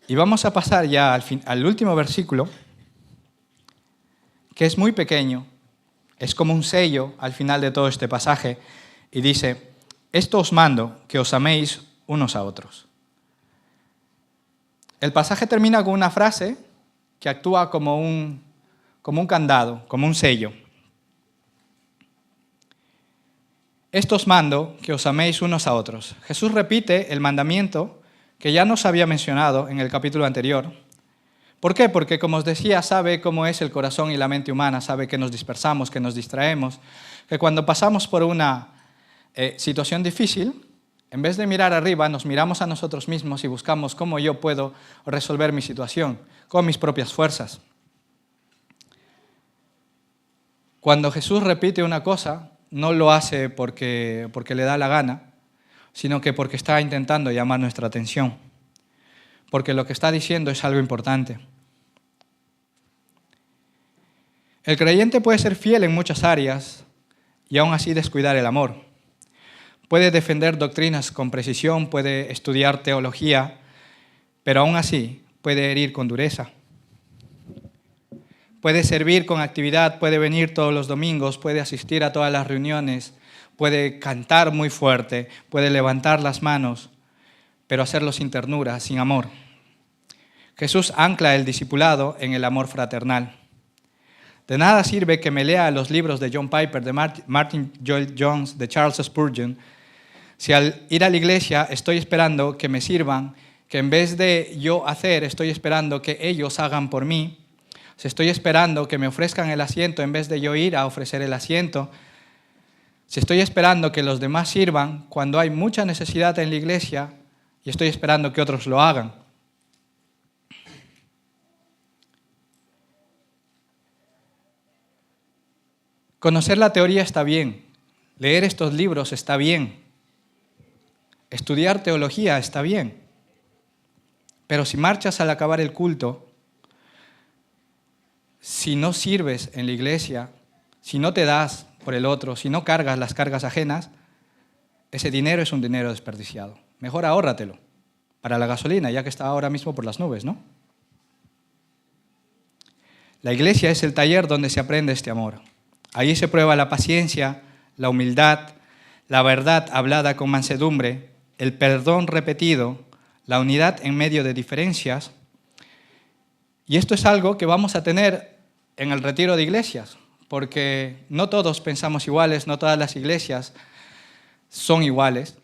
Speaker 1: Y vamos a pasar ya al último versículo, que es muy pequeño, es como un sello al final de todo este pasaje, y dice: esto os mando, que os améis unos a otros. El pasaje termina con una frase que actúa como un candado, como un sello. Esto os mando, que os améis unos a otros. Jesús repite el mandamiento que ya nos había mencionado en el capítulo anterior. ¿Por qué? Porque, como os decía, sabe cómo es el corazón y la mente humana, sabe que nos dispersamos, que nos distraemos, que cuando pasamos por una situación difícil, en vez de mirar arriba, nos miramos a nosotros mismos y buscamos cómo yo puedo resolver mi situación, con mis propias fuerzas. Cuando Jesús repite una cosa, no lo hace porque le da la gana, sino que porque está intentando llamar nuestra atención, porque lo que está diciendo es algo importante. El creyente puede ser fiel en muchas áreas y aún así descuidar el amor. Puede defender doctrinas con precisión, puede estudiar teología, pero aún así puede herir con dureza. Puede servir con actividad, puede venir todos los domingos, puede asistir a todas las reuniones, puede cantar muy fuerte, puede levantar las manos, pero hacerlo sin ternura, sin amor. Jesús ancla el discipulado en el amor fraternal. De nada sirve que me lea los libros de John Piper, de Martin Lloyd-Jones, de Charles Spurgeon, si al ir a la iglesia estoy esperando que me sirvan, que en vez de yo hacer, estoy esperando que ellos hagan por mí, si estoy esperando que me ofrezcan el asiento en vez de yo ir a ofrecer el asiento, si estoy esperando que los demás sirvan cuando hay mucha necesidad en la iglesia y estoy esperando que otros lo hagan. Conocer la teoría está bien, leer estos libros está bien, estudiar teología está bien, pero si marchas al acabar el culto, si no sirves en la iglesia, si no te das por el otro, si no cargas las cargas ajenas, ese dinero es un dinero desperdiciado. Mejor ahórratelo para la gasolina, ya que está ahora mismo por las nubes, ¿no? La iglesia es el taller donde se aprende este amor. Allí se prueba la paciencia, la humildad, la verdad hablada con mansedumbre, el perdón repetido, la unidad en medio de diferencias. Y esto es algo que vamos a tener en el retiro de iglesias, porque no todos pensamos iguales, no todas las iglesias son iguales,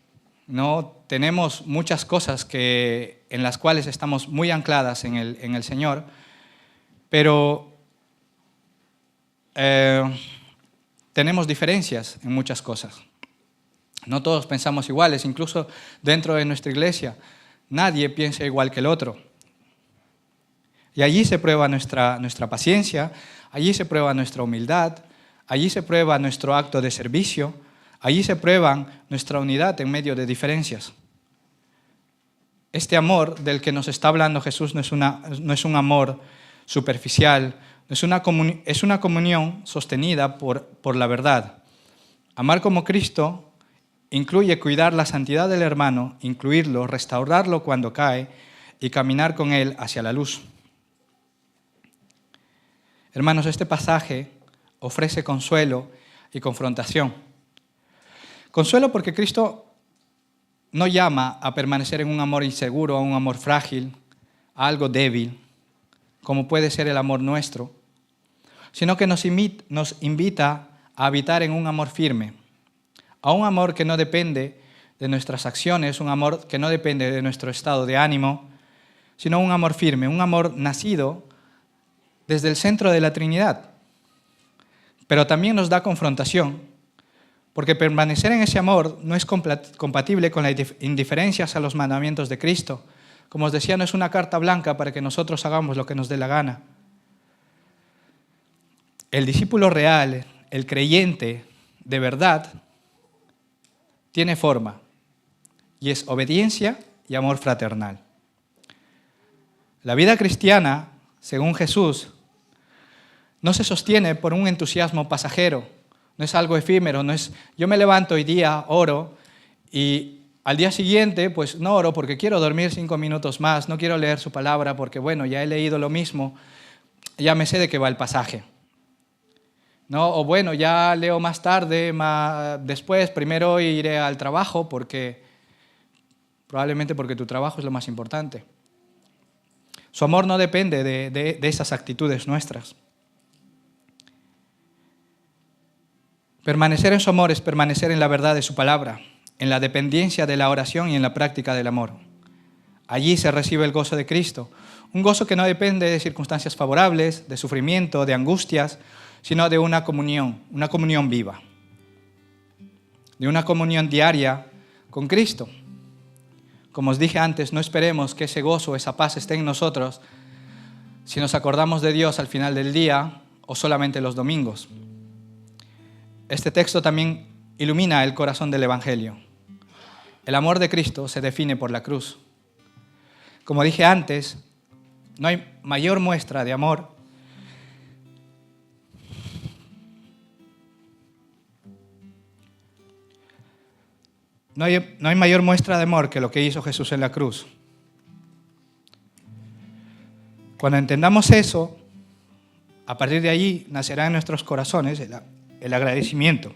Speaker 1: ¿no? Tenemos muchas cosas en las cuales estamos muy ancladas en el Señor, pero tenemos diferencias en muchas cosas. No todos pensamos iguales, incluso dentro de nuestra iglesia. Nadie piensa igual que el otro. Y allí se prueba nuestra paciencia, allí se prueba nuestra humildad, allí se prueba nuestro acto de servicio, allí se prueba nuestra unidad en medio de diferencias. Este amor del que nos está hablando Jesús no es un amor superficial, es una comunión sostenida por la verdad. Amar como Cristo incluye cuidar la santidad del hermano, incluirlo, restaurarlo cuando cae y caminar con él hacia la luz. Hermanos, este pasaje ofrece consuelo y confrontación. Consuelo porque Cristo no llama a permanecer en un amor inseguro, a un amor frágil, a algo débil, como puede ser el amor nuestro, sino que nos invita a habitar en un amor firme, a un amor que no depende de nuestras acciones, un amor que no depende de nuestro estado de ánimo, sino un amor firme, un amor nacido desde el centro de la Trinidad. Pero también nos da confrontación, porque permanecer en ese amor no es compatible con las indiferencias a los mandamientos de Cristo. Como os decía, no es una carta blanca para que nosotros hagamos lo que nos dé la gana. El discípulo real, el creyente de verdad, tiene forma, y es obediencia y amor fraternal. La vida cristiana, según Jesús, no se sostiene por un entusiasmo pasajero, no es algo efímero, no es yo me levanto hoy día, oro, y al día siguiente pues no oro porque quiero dormir 5 minutos más, no quiero leer su palabra porque bueno, ya he leído lo mismo, ya me sé de qué va el pasaje. ¿No? O bueno, ya leo más tarde, después, primero iré al trabajo probablemente porque tu trabajo es lo más importante. Su amor no depende de esas actitudes nuestras. Permanecer en su amor es permanecer en la verdad de su palabra, en la dependencia de la oración y en la práctica del amor. Allí se recibe el gozo de Cristo, un gozo que no depende de circunstancias favorables, de sufrimiento, de angustias, sino de una comunión viva, de una comunión diaria con Cristo. Como os dije antes, no esperemos que ese gozo, esa paz esté en nosotros si nos acordamos de Dios al final del día o solamente los domingos. Este texto también ilumina el corazón del Evangelio. El amor de Cristo se define por la cruz. Como dije antes, no hay mayor muestra de amor No hay mayor muestra de amor que lo que hizo Jesús en la cruz. Cuando entendamos eso, a partir de allí nacerá en nuestros corazones el agradecimiento.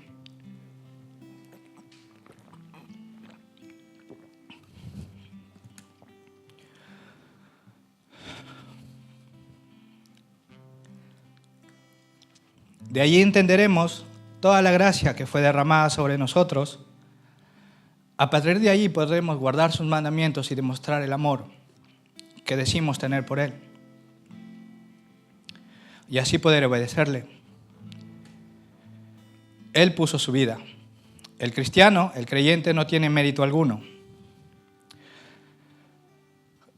Speaker 1: De allí entenderemos toda la gracia que fue derramada sobre nosotros. A partir de allí podremos guardar sus mandamientos y demostrar el amor que decimos tener por Él. Y así poder obedecerle. Él puso su vida. El cristiano, el creyente, no tiene mérito alguno.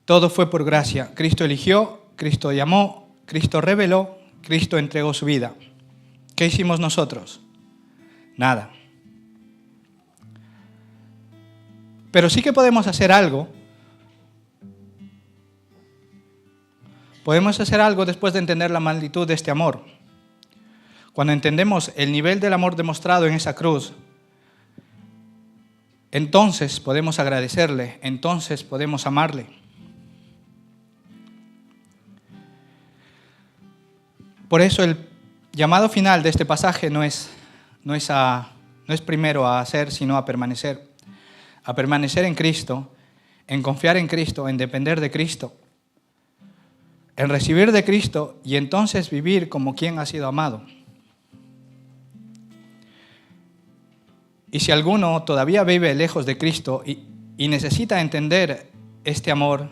Speaker 1: Todo fue por gracia. Cristo eligió, Cristo llamó, Cristo reveló, Cristo entregó su vida. ¿Qué hicimos nosotros? Nada. Pero sí que podemos hacer algo. Podemos hacer algo después de entender la magnitud de este amor. Cuando entendemos el nivel del amor demostrado en esa cruz, entonces podemos agradecerle, entonces podemos amarle. Por eso el llamado final de este pasaje no es primero a hacer, sino a permanecer. A permanecer en Cristo, en confiar en Cristo, en depender de Cristo, en recibir de Cristo y entonces vivir como quien ha sido amado. Y si alguno todavía vive lejos de Cristo y necesita entender este amor,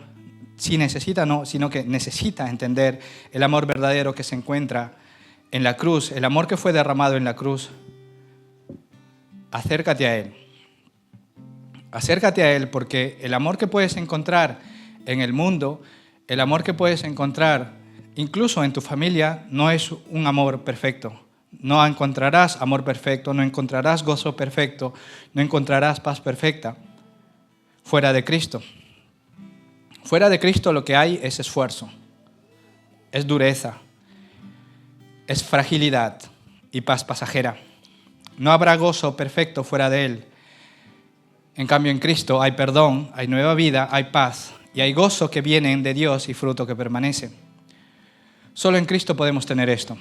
Speaker 1: si necesita no, sino que necesita entender el amor verdadero que se encuentra en la cruz, el amor que fue derramado en la cruz, acércate a Él. Acércate a Él, porque el amor que puedes encontrar en el mundo, el amor que puedes encontrar incluso en tu familia, no es un amor perfecto. No encontrarás amor perfecto, no encontrarás gozo perfecto, no encontrarás paz perfecta fuera de Cristo. Fuera de Cristo lo que hay es esfuerzo, es dureza, es fragilidad y paz pasajera. No habrá gozo perfecto fuera de Él. En cambio, en Cristo hay perdón, hay nueva vida, hay paz y hay gozo que vienen de Dios y fruto que permanece. Solo en Cristo podemos tener esto.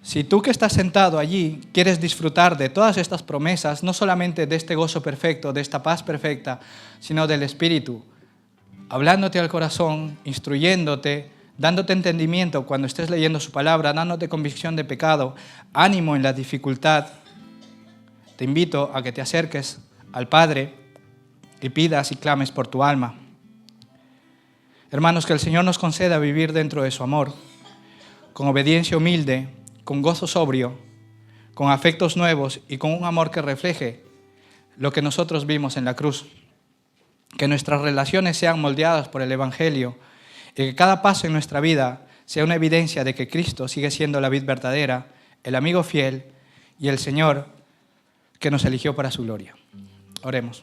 Speaker 1: Si tú que estás sentado allí quieres disfrutar de todas estas promesas, no solamente de este gozo perfecto, de esta paz perfecta, sino del Espíritu, hablándote al corazón, instruyéndote, dándote entendimiento cuando estés leyendo su palabra, dándote convicción de pecado, ánimo en la dificultad, te invito a que te acerques al Padre y pidas y clames por tu alma. Hermanos, que el Señor nos conceda vivir dentro de su amor, con obediencia humilde, con gozo sobrio, con afectos nuevos y con un amor que refleje lo que nosotros vimos en la cruz. Que nuestras relaciones sean moldeadas por el Evangelio y que cada paso en nuestra vida sea una evidencia de que Cristo sigue siendo la vid verdadera, el amigo fiel y el Señor que nos eligió para su gloria. Oremos.